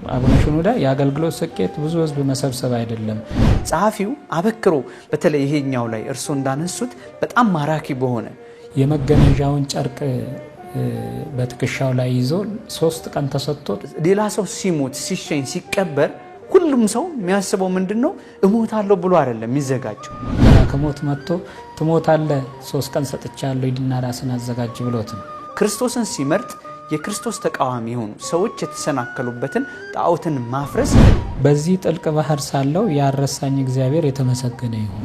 አቡነ ሽኖዳ የአገልግሎት ስኬት ብዙ ህዝብ መሰብሰብ አይደለም። ጸሐፊው አበክሮ በተለይ ይሄኛው ላይ እርሶ እንዳነሱት በጣም ማራኪ በሆነ የመገነዣውን ጨርቅ በትከሻው ላይ ይዞ 3 ቀን ተሰጥቶት ሌላ ሰው ሲሞት ሲሸኝ ሲቀበር ሁሉም ሰው የሚያስበው ምንድነው እሞታለሁ ብሎ አይደለም የሚዘጋጀው። ከሞት መጥቶ ትሞታለህ 3 ቀን ሰጥቻለሁ ይድና ራስን አዘጋጅ ብሎት ነው። ክርስቶስን ሲመርጥ የክርስቶስ ተቃዋሚ የሆኑ ሰዎች የተሰናከሉበትን ጣዖትን ማፍረስ በዚህ ጥልቅ ባህር ሳለው ያረሳኝ እግዚአብሔር የተመሰገነ ይሁን።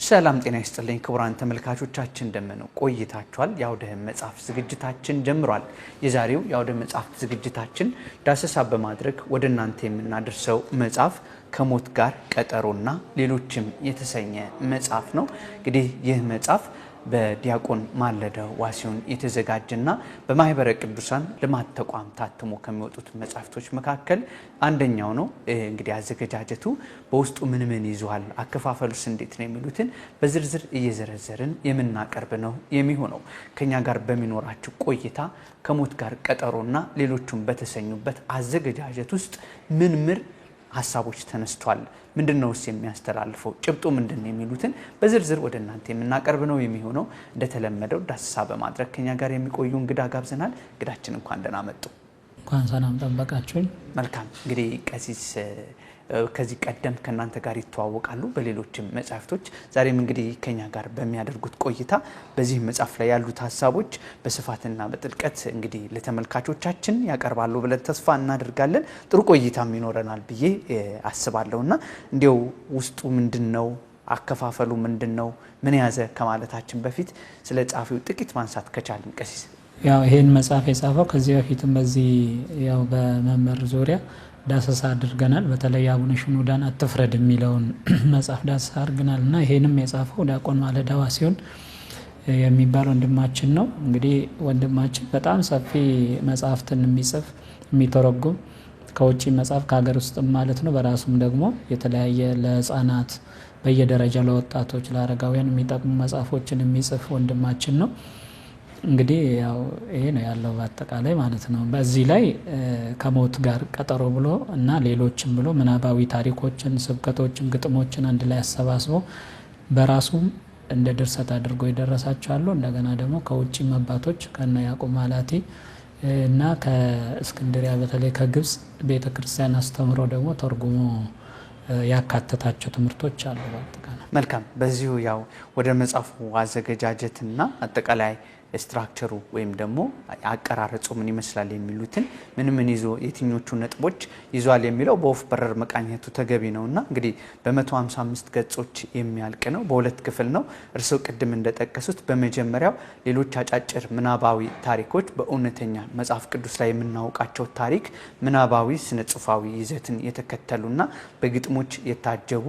ሰላም ጤና ይስጥልኝ ክቡራን ተመልካቾቻችን እንደምን ቆይታችኋል? የአውደ መጽሐፍ ዝግጅታችን ጀምሯል። የዛሬው የአውደ መጽሐፍ ዝግጅታችን ዳሰሳ በማድረግ ወደ እናንተ የምናደርሰው መጽሐፍ ከሞት ጋር ቀጠሮና ሌሎችም የተሰኘ መጽሐፍ ነው። እንግዲህ ይህ መጽሐፍ በዲያቆን ማለዳው ዋሲሁን የተዘጋጀና በማህበረ ቅዱሳን ልማት ተቋም ታትሞ ከሚወጡት መጽሐፍቶች መካከል አንደኛው ነው። እንግዲህ አዘገጃጀቱ በውስጡ ምን ይዟል፣ አከፋፈሉስ እንዴት ነው የሚሉትን በዝርዝር እየዘረዘርን የምናቀርብ ነው የሚሆነው። ከኛ ጋር በሚኖራችሁ ቆይታ ከሞት ጋር ቀጠሮና ሌሎቹም በተሰኙበት አዘገጃጀት ውስጥ ምን ሐሳቦች ተነስቷል፣ ምንድነውስ የሚያስተላልፈው፣ ጭብጡ ምንድነው የሚሉትን በዝርዝር ወደ እናንተ የምናቀርብ ነው የሚሆነው። እንደተለመደው ዳሰሳ በማድረግ ከኛ ጋር የሚቆዩ እንግዳ ጋብዘናል። እንግዳችን እንኳን ደህና መጡ። እንኳን ሰላም ጠበቃችሁኝ። መልካም። እንግዲህ ቀሲስ ከዚህ ቀደም ከናንተ ጋር ይተዋወቃሉ በሌሎችም መጽሐፍቶች። ዛሬም እንግዲህ ከኛ ጋር በሚያደርጉት ቆይታ በዚህ መጽሐፍ ላይ ያሉት ሐሳቦች በስፋትና በጥልቀት እንግዲህ ለተመልካቾቻችን ያቀርባሉ ብለን ተስፋ እናደርጋለን። ጥሩ ቆይታም ይኖረናል ብዬ አስባለሁና እንዲያው ውስጡ ምንድነው፣ አከፋፈሉ ምንድነው፣ ምን ያዘ ከማለታችን በፊት ስለ ጻፊው ጥቂት ማንሳት ከቻልን ቀሲስ። ያው ይሄን መጽሐፍ የጻፈው ከዚህ በፊትም በዚህ ያው በመመር ዙሪያ ዳሰሳ አድርገናል። በተለይ አቡነ ሽኖዳን አትፍረድ የሚለውን መጽሐፍ ዳሰሳ አድርገናልና ይሄንም የጻፈው ዲያቆን ማለዳው ዋሲሁን የሚባል ወንድማችን ነው። እንግዲህ ወንድማችን በጣም ሰፊ መጽሐፍትን የሚጽፍ የሚተረጉም ከውጪ መጽሐፍ ከሀገር ውስጥም ማለት ነው። በራሱም ደግሞ የተለያየ ለህፃናት በየደረጃው ለወጣቶች ለአረጋውያን የሚጠቅሙ መጽሐፎችን የሚጽፍ ወንድማችን ነው። እንግዲህ ያው ይሄ ነው ያለው በአጠቃላይ ማለት ነው። በዚህ ላይ ከሞት ጋር ቀጠሮ ብሎ እና ሌሎችም ብሎ ምናባዊ ታሪኮችን፣ ስብከቶችን፣ ግጥሞችን አንድ ላይ አሰባስቦ በራሱም እንደ ድርሰት አድርጎ የደረሳቸው አሉ። እንደገና ደግሞ ከውጪ አባቶች ከነ ያዕቆብ ማላቲ እና ከእስክንድሪያ በተለይ ከግብጽ ቤተክርስቲያን አስተምሮ ደግሞ ተርጉሞ ያካተታቸው ትምህርቶች አሉ በአጠቃላይ። መልካም። በዚሁ ያው ወደ መጽሐፉ አዘገጃጀትና አጠቃላይ ስትራክቸሩ ወይም ደግሞ አቀራረጹ ምን ይመስላል የሚሉትን ምን ይዞ የትኞቹ ነጥቦች ይዟል የሚለው በወፍ በረር መቃኘቱ ተገቢ ነውና እንግዲህ በ155 ገጾች የሚያልቅ ነው። በሁለት ክፍል ነው። እርስዎ ቅድም እንደጠቀሱት በመጀመሪያው ሌሎች አጫጭር ምናባዊ ታሪኮች በእውነተኛ መጽሐፍ ቅዱስ ላይ የምናውቃቸው ታሪክ ምናባዊ ስነ ጽሑፋዊ ይዘትን የተከተሉና በግጥሞች የታጀቡ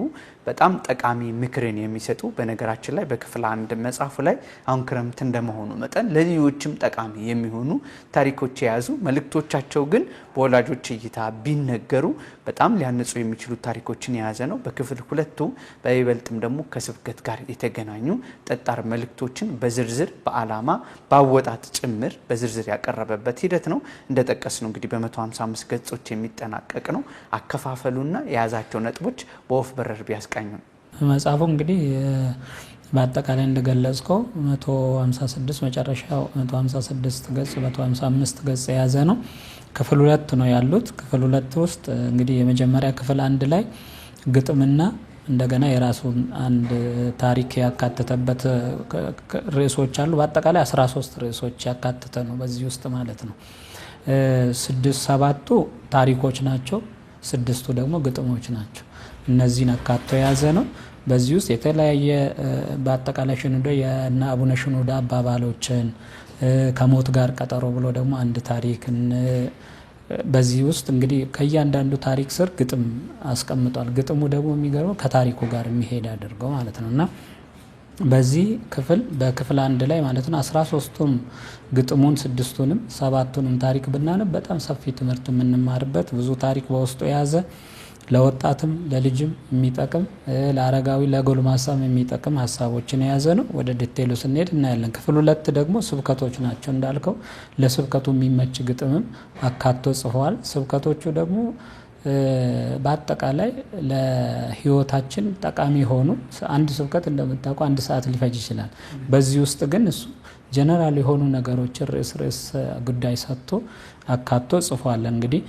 በጣም ጠቃሚ ምክርን የሚሰጡ በነገራችን ላይ በክፍል 1 መጽሐፉ ላይ አሁን ክረምት እንደመሆኑ መጠን ለልጆችም ጠቃሚ የሚሆኑ ታሪኮች የያዙ መልእክቶቻቸው ግን በወላጆች እይታ ቢነገሩ በጣም ሊያነጹ የሚችሉ ታሪኮችን የያዘ ነው። በክፍል 2 በይበልጥም ደግሞ ከስብከት ጋር የተገናኙ ጠጣር መልእክቶችን በዝርዝር በዓላማ ባወጣት ጭምር በዝርዝር ያቀረበበት ሂደት ነው። እንደጠቀስ ነው እንግዲህ በ155 ገጾች የሚጠናቀቅ ነው። አከፋፈሉና የያዛቸው ነጥቦች በወፍ በረር ቢያስቀኙ መጽሐፉ እንግዲህ በአጠቃላይ እንደገለጽከው 156 መጨረሻው 156 ገጽ 155 ገጽ የያዘ ነው። ክፍል 2 ነው ያሉት። ክፍል 2 ውስጥ እንግዲህ የመጀመሪያ ክፍል 1 ላይ ግጥምና እንደገና የራሱን አንድ ታሪክ ያካተተበት ርዕሶች አሉ። በአጠቃላይ 13 ርዕሶች ያካተተ ነው በዚህ ውስጥ ማለት ነው። 7ቱ ታሪኮች ናቸው፣ 6ቱ ደግሞ ግጥሞች ናቸው። እነዚህን አካቶ የያዘ ነው። በዚህ ውስጥ የተለያየ በአጠቃላይ ሽኑዳ የና አቡነ ሽኑዳ አባባሎችን ከሞት ጋር ቀጠሮ ብሎ ደግሞ አንድ ታሪክን በዚህ ውስጥ እንግዲህ ከእያንዳንዱ ታሪክ ስር ግጥም አስቀምጧል። ግጥሙ ደግሞ የሚገርመው ከታሪኩ ጋር የሚሄድ አድርገው ማለት ነው እና በዚህ ክፍል በክፍል 1 ላይ ማለት ነው 13ቱም ግጥሙን 6ቱንም 7ቱንም ታሪክ ብናነብ በጣም ሰፊ ትምህርት የምንማርበት ብዙ ታሪክ በውስጡ የያዘ ለወጣትም ለልጅም የሚጠቅም ለአረጋዊ ለጎልማሳም የሚጠቅም ሀሳቦችን የያዘ ነው። ወደ ዲቴሉ ስንሄድ እናያለን። ክፍል 2 ደግሞ ስብከቶች ናቸው እንዳልከው ለስብከቱ የሚመች ግጥምም አካቶ ጽፏል። ስብከቶቹ ደግሞ በአጠቃላይ ለህይወታችን ጠቃሚ ሆኑ አንድ ስብከት እንደምታውቀው 1 ሰዓት ሊፈጅ ይችላል። በዚህ ውስጥ ግን እሱ ጀነራል የሆኑ ነገሮችን ርዕስ ጉዳይ ሰጥቶ አካቶ ጽፏል። እንግዲህ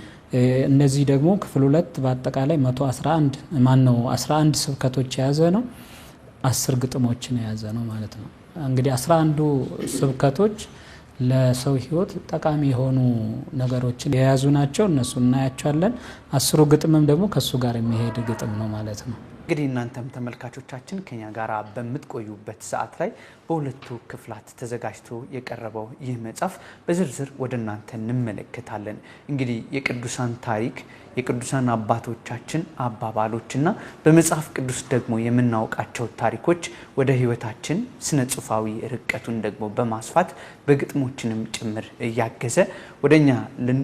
እነዚህ ደግሞ ክፍል 2 በአጠቃላይ 11 ስብከቶች የያዘ ነው። 10 ግጥሞችን የያዘ ነው ማለት ነው። እንግዲህ 11ዱ ስብከቶች ለሰው ህይወት ጠቃሚ የሆኑ ነገሮችን የያዙ ናቸው። እነሱ እናያቸዋለን። 10ሩ ግጥምም ደግሞ ከሱ ጋር የሚሄድ ግጥም ነው ማለት ነው። እንግዲህ እናንተም ተመልካቾቻችን ከኛ ጋር በምትቆዩበት ሰዓት ላይ በሁለቱ ክፍላት ተዘጋጅቶ የቀረበው ይህ መጽሐፍ በዝርዝር ወደ እናንተ እንመለከታለን። እንግዲህ የቅዱሳን ታሪክ የቅዱሳን አባቶቻችን አባባሎችና በመጽሐፍ ቅዱስ ደግሞ የምናውቃቸው ታሪኮች ወደ ህይወታችን ስነ ጽሁፋዊ ርቀቱን ደግሞ በማስፋት በግጥሞችንም ጭምር እያገዘ ወደኛ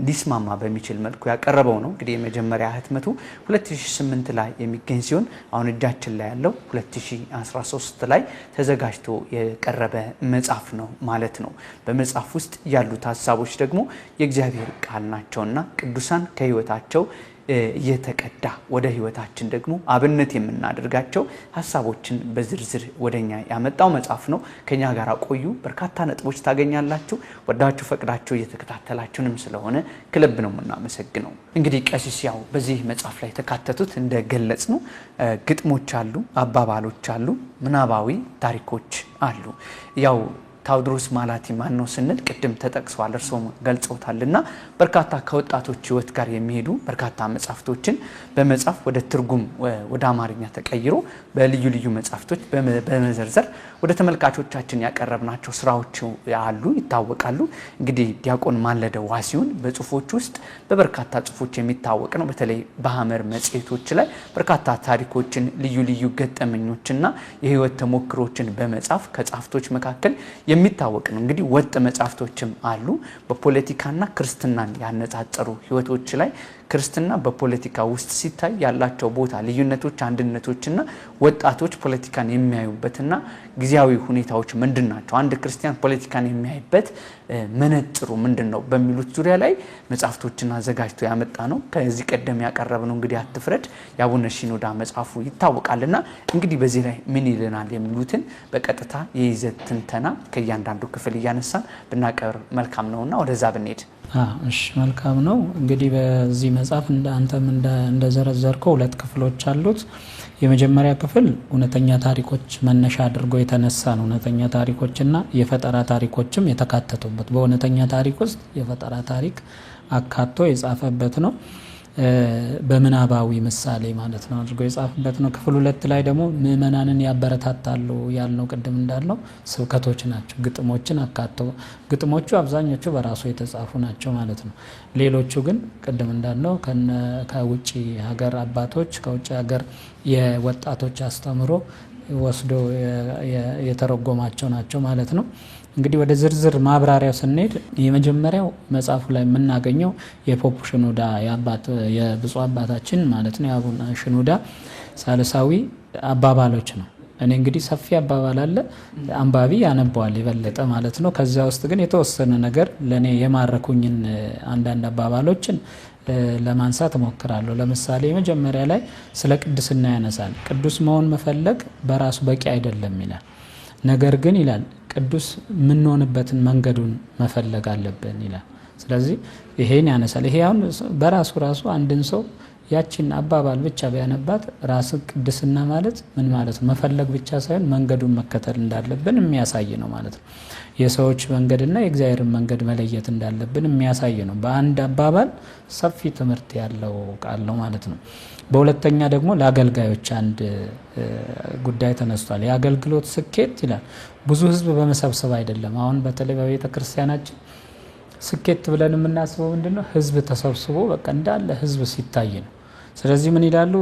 ሊስማማ በሚችል መልኩ ያቀረበው ነው። እንግዲህ የመጀመሪያ ህትመቱ 2008 ላይ የሚገኝ ሲሆን አሁን እጃችን ላይ ያለው 2013 ላይ ተዘጋጅቶ የቀረበ መጽሐፍ ነው ማለት ነው። በመጽሐፍ ውስጥ ያሉት ሀሳቦች ደግሞ የእግዚአብሔር ቃል ናቸውና ቅዱሳን ከህይወታቸው እየተቀዳ ወደ ህይወታችን ደግሞ አብነት የምናደርጋቸው ሀሳቦችን በዝርዝር ወደኛ ያመጣው መጽሐፍ ነው። ከኛ ጋር ቆዩ። በርካታ ነጥቦች ታገኛላችሁ። ወዳችሁ ፈቅዳችሁ እየተከታተላችሁንም ስለሆነ ክለብ ነው የምናመሰግነው። እንግዲህ ቀሲስ ያው በዚህ መጽሐፍ ላይ ተካተቱት እንደገለጽ ነው ግጥሞች አሉ፣ አባባሎች አሉ፣ ምናባዊ ታሪኮች አሉ። ያው ታውድሮስ ማላቲ ማን ነው ስንል ቅድም ተጠቅሷል፣ እርሶም ገልጾታልና በርካታ ከወጣቶች ህይወት ጋር የሚሄዱ በርካታ መጻፍቶችን በመጻፍ ወደ ትርጉም ወደ አማርኛ ተቀይሮ በልዩ ልዩ መጻፍቶች በመዘርዘር ወደ ተመልካቾቻችን ያቀረብናቸው ስራዎች አሉ ይታወቃሉ። እንግዲህ ዲያቆን ማለደው ዋሲሁን በጽሁፎች ውስጥ በበርካታ ጽሁፎች የሚታወቅ ነው። በተለይ በሐመር መጽሔቶች ላይ በርካታ ታሪኮችን ልዩ ልዩ ገጠመኞችና የህይወት ተሞክሮችን በመጻፍ ከጻፍቶች መካከል የሚታወቅ ነው። እንግዲህ ወጥ መጻፍቶችም አሉ። በፖለቲካና ክርስትናን ያነጻጸሩ ህይወቶች ላይ ክርስትና በፖለቲካ ውስጥ ሲታይ ያላቸው ቦታ ልዩነቶች፣ አንድነቶችና ወጣቶች ፖለቲካን የሚያዩበትና ጊዜያዊ ሁኔታዎች ምንድናቸው፣ አንድ ክርስቲያን ፖለቲካን የሚያይበት መነጽሩ ምንድነው በሚሉት ዙሪያ ላይ መጻፍቶችን አዘጋጅቶ ያመጣ ነው። ከዚህ ቀደም ያቀረብነው እንግዲህ አትፍረድ የአቡነ ሽኖዳ መጽሐፉ ይታወቃልና እንግዲህ በዚህ ላይ ምን ይለናል የሚሉትን በቀጥታ የይዘት ትንተና ከእያንዳንዱ ክፍል እያነሳን ብናቀርብ መልካም ነውና ወደዛ ብንሄድ። እሺ መልካም ነው። እንግዲህ በዚህ መጽሐፍ አንተም እንደዘረዘርከው 2 ክፍሎች አሉት። የመጀመሪያ ክፍል እውነተኛ ታሪኮች መነሻ አድርጎ የተነሳ ነው። እውነተኛ ታሪኮችና የፈጠራ ታሪኮችም የተካተቱበት በእውነተኛ ታሪክ ውስጥ የፈጠራ ታሪክ አካቶ የጻፈበት ነው። በምናባዊ ምሳሌ ማለት ነው አድርጎ የጻፈበት ነው። ክፍል 2 ላይ ደግሞ ምእመናንን ያበረታታሉ ያልነው ቅድም እንዳልነው ስብከቶች ናቸው። ግጥሞችን አካቶ ግጥሞቹ አብዛኞቹ በራሱ የተጻፉ ናቸው ማለት ነው። ሌሎቹ ግን ቅድም እንዳልነው ከውጪ ሀገር አባቶች ከውጪ ሀገር የወጣቶች አስተምሮ ወስዶ የተረጎማቸው ናቸው ማለት ነው። እንግዲህ ወደ ዝርዝር ማብራሪያው ስንሄድ የመጀመሪያው መጽሐፉ ላይ የምናገኘው የፖፕ ሽኖዳ የብፁዕ አባታችን ማለት ነው የአቡነ ሽኖዳ ሳልሳዊ አባባሎች ነው። እኔ እንግዲህ ሰፊ አባባል አለ፣ አንባቢ ያነባዋል የበለጠ ማለት ነው። ከዚያ ውስጥ ግን የተወሰነ ነገር ለኔ የማረኩኝን አንዳንድ አባባሎችን ለማንሳት እሞክራለሁ። ለምሳሌ መጀመሪያ ላይ ስለ ቅድስና ያነሳል። ቅዱስ መሆን መፈለግ በራሱ በቂ አይደለም ይላል። ነገር ግን ይላል ቅዱስ የምንሆንበትን መንገዱን መፈለግ አለብን ይላል። ስለዚህ ይሄን ያነሳል። ይሄ አሁን በራሱ አንድን ሰው ያችን አባባል ብቻ ቢያነባት ራስ ቅድስና ማለት ምን ማለት ነው? መፈለግ ብቻ ሳይሆን መንገዱን መከተል እንዳለብን የሚያሳይ ነው ማለት ነው። የሰዎች መንገድና የእግዚአብሔርን መንገድ መለየት እንዳለብን የሚያሳይ ነው። በአንድ አባባል ሰፊ ትምህርት ያለው ቃል ነው ማለት ነው። በሁለተኛ ደግሞ ለአገልጋዮች አንድ ጉዳይ ተነስቷል። የአገልግሎት ስኬት ይላል ብዙ ህዝብ በመሰብሰብ አይደለም። አሁን በተለይ በቤተ ክርስቲያናችን ስኬት ብለን የምናስበው ምንድነው? ህዝብ ተሰብስቦ በቃ እንዳለ ህዝብ ሲታይ ነው። ስለዚህ ምን ይላሉ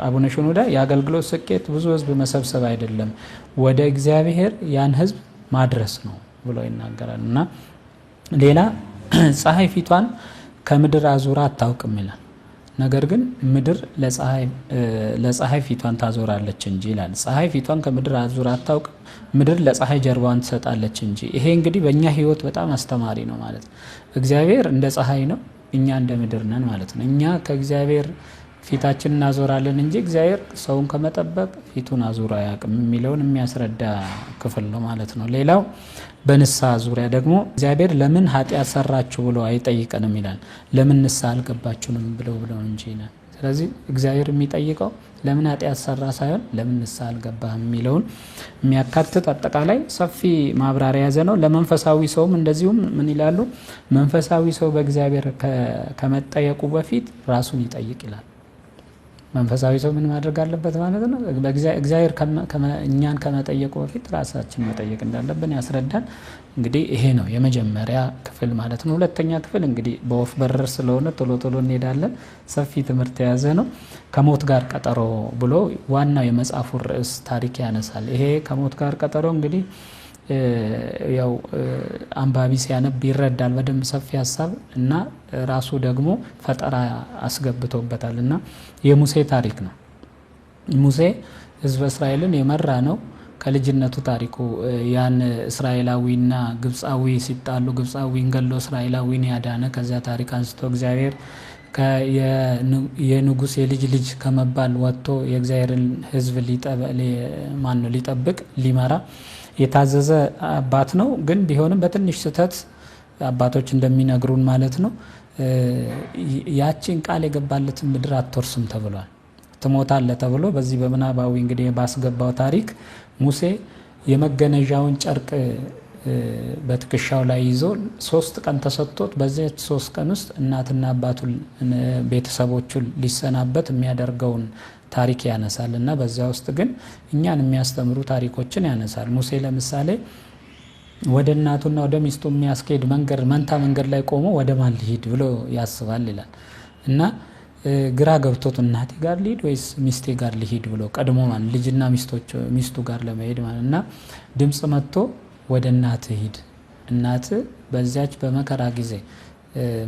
አቡነ ሽኖዳ? የአገልግሎት ስኬት ብዙ ህዝብ መሰብሰብ አይደለም፣ ወደ እግዚአብሔር ያን ህዝብ ማድረስ ነው ብሎ ይናገራል። እና ሌላ ፀሐይ ፊቷን ከምድር አዙራ አታውቅም ይላል። ነገር ግን ምድር ለፀሐይ ፊቷን ታዞራለች እንጂ ይላል። ፀሐይ ፊቷን ከምድር አዙራ አታውቅም፣ ምድር ለፀሐይ ጀርባዋን ትሰጣለች እንጂ። ይሄ እንግዲህ በእኛ ህይወት በጣም አስተማሪ ነው ማለት ነው። እግዚአብሔር እንደ ፀሐይ ነው፣ እኛ እንደ ምድር ነን ማለት ነው። እኛ ከእግዚአብሔር ፊታችን እናዞራለን እንጂ እግዚአብሔር ሰውን ከመጠበቅ ፊቱን አዙሮ አያውቅም የሚለውን የሚያስረዳ ክፍል ነው ማለት ነው። ሌላው በንስሐ ዙሪያ ደግሞ እግዚአብሔር ለምን ኃጢአት ሰራችሁ ብሎ አይጠይቀንም ይላል። ለምን ንስሐ አልገባችሁንም ብለው እንጂ ይላል። ስለዚህ እግዚአብሔር የሚጠይቀው ለምን ኃጢአት ሰራ ሳይሆን ለምን ንስሐ አልገባህም የሚለውን የሚያካትት አጠቃላይ ሰፊ ማብራሪያ ያዘ ነው። ለመንፈሳዊ ሰውም እንደዚሁም ምን ይላሉ? መንፈሳዊ ሰው በእግዚአብሔር ከመጠየቁ በፊት ራሱን ይጠይቅ ይላል። መንፈሳዊ ሰው ምን ማድረግ አለበት ማለት ነው? እግዚአብሔር እኛን ከመጠየቁ በፊት ራሳችን መጠየቅ እንዳለብን ያስረዳል። እንግዲህ ይሄ ነው የመጀመሪያ ክፍል ማለት ነው። ሁለተኛ ክፍል እንግዲህ በወፍ በረር ስለሆነ ቶሎ እንሄዳለን። ሰፊ ትምህርት የያዘ ነው። ከሞት ጋር ቀጠሮ ብሎ ዋናው የመጽሐፉ ርዕስ ታሪክ ያነሳል። ይሄ ከሞት ጋር ቀጠሮ እንግዲህ ያው አንባቢ ሲያነብ ይረዳል በደንብ ሰፊ ሀሳብ እና ራሱ ደግሞ ፈጠራ አስገብቶበታል። እና የሙሴ ታሪክ ነው። ሙሴ ህዝበ እስራኤልን የመራ ነው። ከልጅነቱ ታሪኩ ያን እስራኤላዊና ግብፃዊ ሲጣሉ ግብፃዊን ገሎ እስራኤላዊን ያዳነ ከዚያ ታሪክ አንስቶ እግዚአብሔር የንጉስ የልጅ ልጅ ከመባል ወጥቶ የእግዚአብሔርን ህዝብ ሊጠብቅ ሊመራ የታዘዘ አባት ነው። ግን ቢሆንም በትንሽ ስህተት አባቶች እንደሚነግሩን ማለት ነው ያቺን ቃል የገባለትን ምድር አትወርስም ተብሏል። ትሞታለህ ተብሎ በዚህ በምናባዊ እንግዲህ ባስገባው ታሪክ ሙሴ የመገነዣውን ጨርቅ በትከሻው ላይ ይዞ 3 ቀን ተሰጥቶት በዚያች 3 ቀን ውስጥ እናትና አባቱን ቤተሰቦቹን ሊሰናበት የሚያደርገውን ታሪክ ያነሳል። እና በዚያ ውስጥ ግን እኛን የሚያስተምሩ ታሪኮችን ያነሳል። ሙሴ ለምሳሌ ወደ እናቱና ወደ ሚስቱ የሚያስኬድ መንታ መንገድ ላይ ቆሞ ወደ ማን ሊሄድ ብሎ ያስባል ይላል። እና ግራ ገብቶት እናቴ ጋር ሊሄድ ወይስ ሚስቴ ጋር ሊሄድ ብሎ ቀድሞ ማን ልጅና ሚስቱ ጋር ለመሄድ ማለት እና ድምጽ መጥቶ ወደ እናት ሂድ፣ እናት በዚያች በመከራ ጊዜ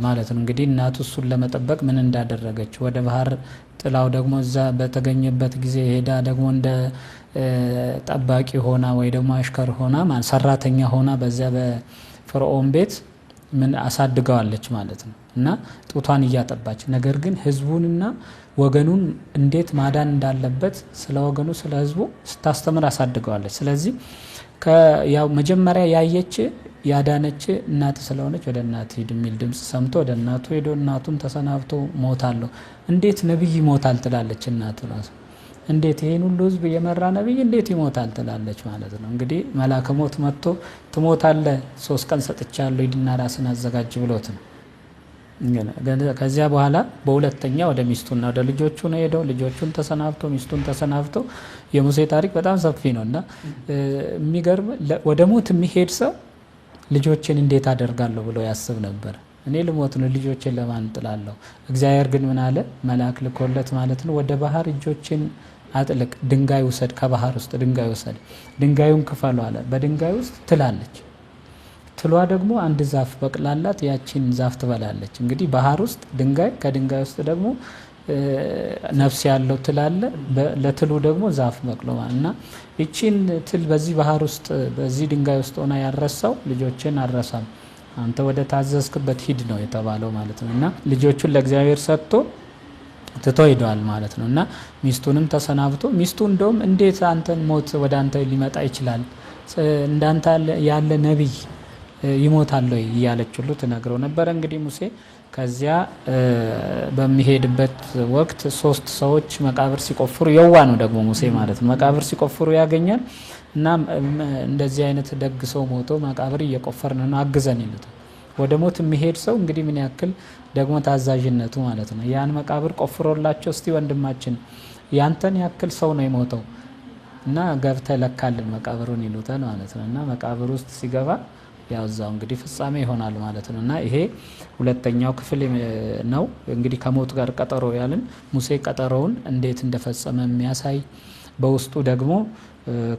ማለት ነው እንግዲህ እናቱ እሱን ለመጠበቅ ምን እንዳደረገች ወደ ባህር ጥላው ደግሞ እዛ በተገኘበት ጊዜ ሄዳ ደግሞ እንደ ጠባቂ ሆና ወይ ደግሞ አሽከር ሆና ሰራተኛ ሆና በዚያ በፈርዖን ቤት ምን አሳድገዋለች ማለት ነው። እና ጡቷን እያጠባች ነገር ግን ህዝቡንና ወገኑን እንዴት ማዳን እንዳለበት ስለ ወገኑ ስለ ህዝቡ ስታስተምር አሳድገዋለች። ስለዚህ ያው መጀመሪያ ያየች ያዳነች እናት ስለሆነች ወደ እናት ሂድ የሚል ድምጽ ሰምቶ ወደ እናቱ ሄዶ እናቱን ተሰናብቶ ሞታለሁ። እንዴት ነብይ ይሞታል ትላለች እናቱ ራሱ። እንዴት ይሄን ሁሉ ህዝብ የመራ ነብይ እንዴት ይሞታል ትላለች ማለት ነው። እንግዲህ መልአከ ሞት መጥቶ ትሞታለህ 3 ቀን ሰጥቻለሁ ሂድና ራስን አዘጋጅ ብሎት ነው። ከዚያ በኋላ በሁለተኛ ወደ ሚስቱና ወደ ልጆቹ ነው ሄደው ልጆቹን ተሰናብቶ ሚስቱን ተሰናብቶ የሙሴ ታሪክ በጣም ሰፊ ነውና የሚገርም ወደ ሞት የሚሄድ ሰው ልጆችን እንዴት አደርጋለሁ ብሎ ያስብ ነበር። እኔ ልሞት ነው ልጆችን ለማን ጥላለሁ? እግዚአብሔር ግን ምን አለ? መልአክ ልኮለት ማለት ነው ወደ ባህር እጆችን አጥልቅ፣ ድንጋይ ውሰድ፣ ከባህር ውስጥ ድንጋይ ውሰድ፣ ድንጋዩን ክፈሉ አለ። በድንጋይ ውስጥ ትላለች። ትሏ ደግሞ አንድ ዛፍ በቅላላት ያቺን ዛፍ ትበላለች። እንግዲህ ባህር ውስጥ ድንጋይ ከድንጋይ ውስጥ ደግሞ ነፍስ ያለው ትላለ ለትሉ ደግሞ ዛፍ በቅሎና እቺን ትል በዚህ ባህር ውስጥ በዚህ ድንጋይ ውስጥ ሆና ያረሰው ልጆችን አረሳም አንተ ወደ ታዘዝክበት ሂድ ነው የተባለው ማለት ነውና ልጆቹን ለእግዚአብሔር ሰጥቶ ትቶ ሄዷል ማለት ነውና ሚስቱንም ተሰናብቶ ሚስቱ እንደውም እንዴት አንተን ሞት ወደ አንተ ሊመጣ ይችላል እንዳንተ ያለ ነብይ ይሞታል ወይ ያለች ሁሉ ተናግረው ነበር። እንግዲህ ሙሴ ከዚያ በሚሄድበት ወቅት 3 ሰዎች መቃብር ሲቆፍሩ የዋ ነው ደግሞ ሙሴ ማለት ነው። መቃብር ሲቆፍሩ ያገኛል እና እንደዚህ አይነት ደግ ሰው ሞቶ መቃብር እየቆፈርን ነው አግዘን ይሉታል። ወደ ሞት የሚሄድ ሰው እንግዲህ ምን ያክል ደግሞ ታዛዥነቱ ማለት ነው። ያን መቃብር ቆፍሮላቸው እስቲ ወንድማችን ያንተን ያክል ሰው ነው የሞተው እና ገብተህ ለካልን መቃብሩን ይሉታል ማለት ነው። እና መቃብር ውስጥ ሲገባ ያው እዛው እንግዲህ ፍጻሜ ይሆናል ማለት ነው። እና ይሄ ሁለተኛው ክፍል ነው እንግዲህ ከሞት ጋር ቀጠሮ ያልን ሙሴ ቀጠሮውን እንዴት እንደፈጸመ የሚያሳይ በውስጡ ደግሞ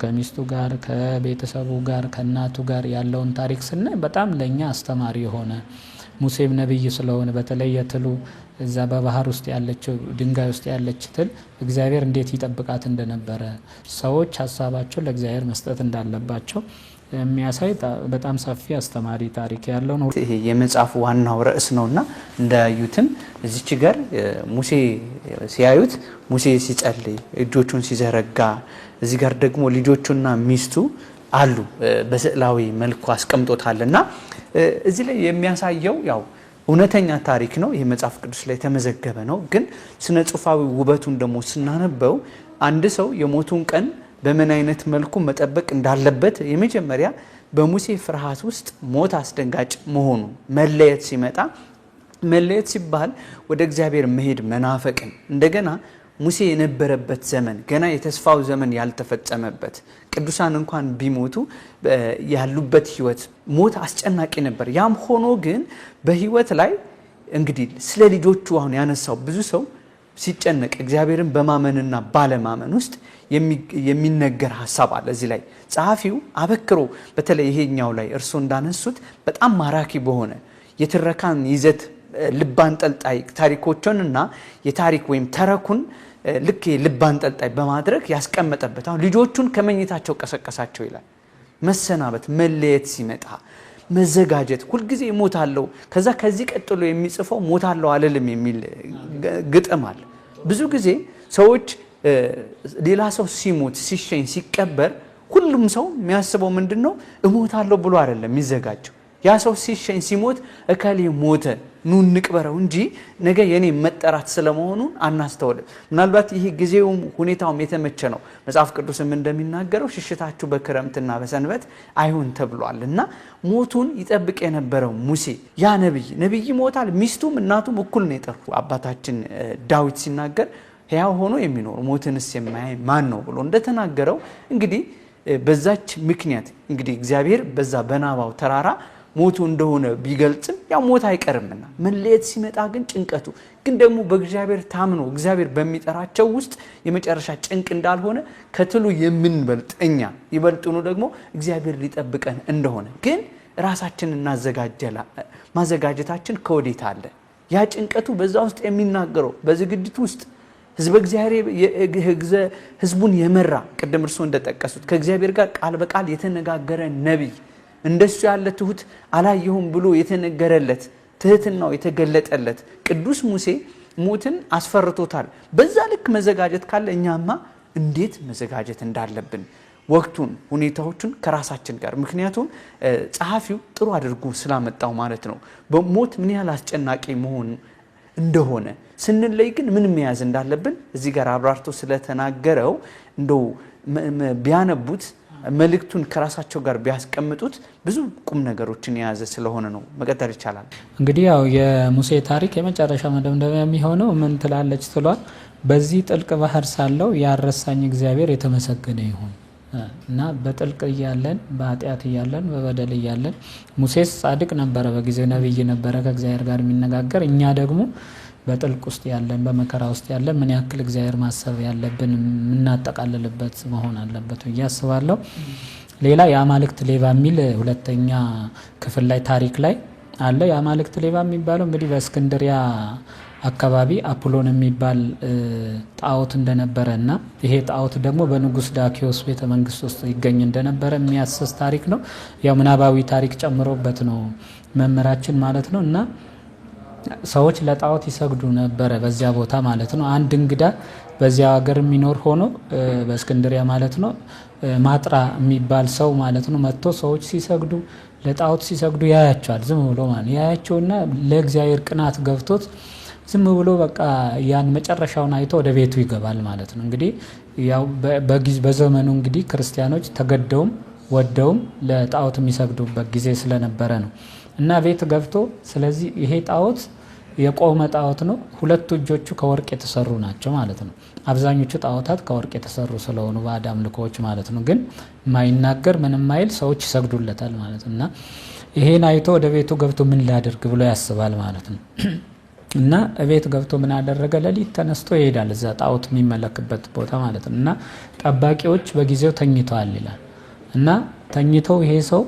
ከሚስቱ ጋር ከቤተሰቡ ጋር ከእናቱ ጋር ያለውን ታሪክ ስናይ በጣም ለኛ አስተማሪ የሆነ ሙሴም ነብይ ስለሆነ በተለይ የትሉ እዛ በባህር ውስጥ ያለችው ድንጋይ ውስጥ ያለች ትል እግዚአብሔር እንዴት ይጠብቃት እንደነበረ ሰዎች ሀሳባቸው ለእግዚአብሔር መስጠት እንዳለባቸው የሚያሳይ በጣም ሰፊ አስተማሪ ታሪክ ያለው ነው። ይሄ የመጽሐፉ ዋናው ርዕስ ነውና እንዳያዩትም እዚች ጋር ሙሴ ሲያዩት ሙሴ ሲጸልይ እጆቹን ሲዘረጋ እዚህ ጋር ደግሞ ልጆቹና ሚስቱ አሉ በስዕላዊ መልኩ አስቀምጦታልና እዚህ ላይ የሚያሳየው ያው እውነተኛ ታሪክ ነው። ይሄ መጽሐፍ ቅዱስ ላይ ተመዘገበ ነው። ግን ስነ ጽሁፋዊ ውበቱን ደግሞ ስናነበው አንድ ሰው የሞቱን ቀን በምን አይነት መልኩ መጠበቅ እንዳለበት የመጀመሪያ በሙሴ ፍርሃት ውስጥ ሞት አስደንጋጭ መሆኑ መለየት ሲመጣ መለየት ሲባል ወደ እግዚአብሔር መሄድ መናፈቅን እንደገና ሙሴ የነበረበት ዘመን ገና የተስፋው ዘመን ያልተፈጸመበት ቅዱሳን እንኳን ቢሞቱ ያሉበት ህይወት ሞት አስጨናቂ ነበር። ያም ሆኖ ግን በህይወት ላይ እንግዲህ ስለ ልጆቹ አሁን ያነሳው ብዙ ሰው ሲጨነቅ እግዚአብሔርን በማመንና ባለማመን ውስጥ የሚነገር ሐሳብ አለ። እዚህ ላይ ጸሐፊው አበክሮ በተለይ ይሄኛው ላይ እርሶ እንዳነሱት በጣም ማራኪ በሆነ የትረካን ይዘት ልብ አንጠልጣይ ታሪኮችንና የታሪክ ወይም ተረኩን ልክ ልብ አንጠልጣይ በማድረግ ያስቀመጠበት አሁን ልጆቹን ከመኝታቸው ቀሰቀሳቸው ይላል። መሰናበት መለየት ሲመጣ መዘጋጀት ሁልጊዜ ሞታለሁ ከዛ ከዚህ ቀጥሎ የሚጽፈው ሞታለሁ አለልም የሚል ግጥም አለ። ብዙ ጊዜ ሰዎች ሌላ ሰው ሲሞት ሲሸኝ ሲቀበር ሁሉም ሰው የሚያስበው ምንድነው እሞታለሁ ብሎ አይደለም የሚዘጋጀው። ያ ሰው ሲሸኝ ሲሞት እከሌ ሞተ ኑ እንቅበረው እንጂ ነገ የኔ መጠራት ስለመሆኑ አናስተውልም። ምናልባት ይሄ ጊዜውም ሁኔታውም የተመቸ ነው። መጽሐፍ ቅዱስም እንደሚናገረው ሽሽታችሁ በክረምትና በሰንበት አይሁን ተብሏልና ሞቱን ይጠብቅ የነበረው ሙሴ ያ ነብይ ይሞታል ሚስቱም እናቱም እኩል ነው የጠሩ። አባታችን ዳዊት ሲናገር ሕያው ሆኖ የሚኖር ሞትንስ የማያይ ማን ነው ብሎ እንደተናገረው እንግዲህ በዛች ምክንያት እንግዲህ እግዚአብሔር በዛ በናባው ተራራ ሞቱ እንደሆነ ቢገልጽም ያው ሞት አይቀርምና መለየት ሲመጣ ግን ጭንቀቱ ግን ደግሞ በእግዚአብሔር ታምኖ እግዚአብሔር በሚጠራቸው ውስጥ የመጨረሻ ጭንቅ እንዳልሆነ ከትሉ የምንበልጥ እኛ ይበልጡኑ ደግሞ እግዚአብሔር ሊጠብቀን እንደሆነ ግን ራሳችንን ማዘጋጀታችን ከወዴት አለ? ያ ጭንቀቱ በዛ ውስጥ የሚናገረው በዝግጅት ውስጥ ህዝብ እግዚአብሔር ህዝቡን የመራ ቅድም እርሶ እንደጠቀሱት ከእግዚአብሔር ጋር ቃል በቃል የተነጋገረ ነብይ እንደሱ ያለ ትሁት አላየሁም ብሎ የተነገረለት ትህትናው የተገለጠለት ቅዱስ ሙሴ ሞትን አስፈርቶታል። በዛ ልክ መዘጋጀት ካለ እኛማ እንዴት መዘጋጀት እንዳለብን ወቅቱን ሁኔታዎችን ከራሳችን ጋር ምክንያቱም ጸሐፊው ጥሩ አድርጎ ስላመጣው ማለት ነው። በሞት ምን ያህል አስጨናቂ መሆን እንደሆነ ስንለይ ግን ምን መያዝ እንዳለብን እዚህ ጋር አብራርቶ ስለተናገረው እንደው ቢያነቡት መልእክቱን ከራሳቸው ጋር ቢያስቀምጡት ብዙ ቁም ነገሮችን የያዘ ስለሆነ ነው። መቀጠል ይቻላል። እንግዲህ ያው የሙሴ ታሪክ የመጨረሻ መደምደሚያ የሚሆነው ምን ትላለች ትሏል። በዚህ ጥልቅ ባህር ሳለው ያረሳኝ እግዚአብሔር የተመሰገነ ይሁን እና በጥልቅ እያለን በኃጢአት እያለን በበደል እያለን ሙሴስ ጻድቅ ነበረ፣ በጊዜው ነብይ ነበረ ከእግዚአብሔር ጋር የሚነጋገር። እኛ ደግሞ በጥልቅ ውስጥ ያለን በመከራ ውስጥ ያለን ምን ያክል እግዚአብሔር ማሰብ ያለብን እናጠቃልልበት መሆን አለበት ብዬ አስባለሁ። ሌላ የአማልክት ሌባ የሚል ሁለተኛ ክፍል ላይ ታሪክ ላይ አለ። የአማልክት ሌባ የሚባለው እንግዲህ በእስክንድሪያ አካባቢ አፖሎን የሚባል ጣዖት እንደነበረና ይሄ ጣዖት ደግሞ በንጉስ ዳኪዮስ ቤተመንግስት ውስጥ ይገኝ እንደነበረ የሚያስስ ታሪክ ነው። ያው ምናባዊ ታሪክ ጨምሮበት ነው መመራችን ማለት ነው። እና ሰዎች ለጣዖት ይሰግዱ ነበረ በዚያ ቦታ ማለት ነው። አንድ እንግዳ በዚያ ሀገር የሚኖር ሆኖ በእስክንድሪያ ማለት ነው ማጥራ የሚባል ሰው ማለት ነው መጥቶ ሰዎች ሲሰግዱ ለጣዖት ሲሰግዱ ያያቸዋል ዝም ብሎ ማለት ያያቸውና ለእግዚአብሔር ቅናት ገብቶት ዝም ብሎ በቃ ያን መጨረሻውን አይቶ ወደ ቤቱ ይገባል ማለት ነው። እንግዲህ ያው በዘመኑ እንግዲህ ክርስቲያኖች ተገደውም ወደውም ለጣዖት የሚሰግዱበት ጊዜ ስለነበረ ነው እና ቤት ገብቶ ስለዚህ ይሄ ጣዖት የቆመ ጣዖት ነው። ሁለቱ እጆቹ ከወርቅ የተሰሩ ናቸው ማለት ነው። አብዛኞቹ ጣዖታት ከወርቅ የተሰሩ ስለሆኑ ባዕድ አምልኮዎች ማለት ነው። ግን ማይናገር ምንም ማይል ሰዎች ይሰግዱለታል ማለት ነው እና ይሄን አይቶ ወደ ቤቱ ገብቶ ምን ላድርግ ብሎ ያስባል ማለት ነው። እና ቤት ገብቶ ምን አደረገ? ሌሊት ተነስቶ ይሄዳል እዛ ጣዖት የሚመለክበት ቦታ ማለት ነው እና ጠባቂዎች በጊዜው ተኝተዋል ይላል እና ተኝተው ይሄ ሰው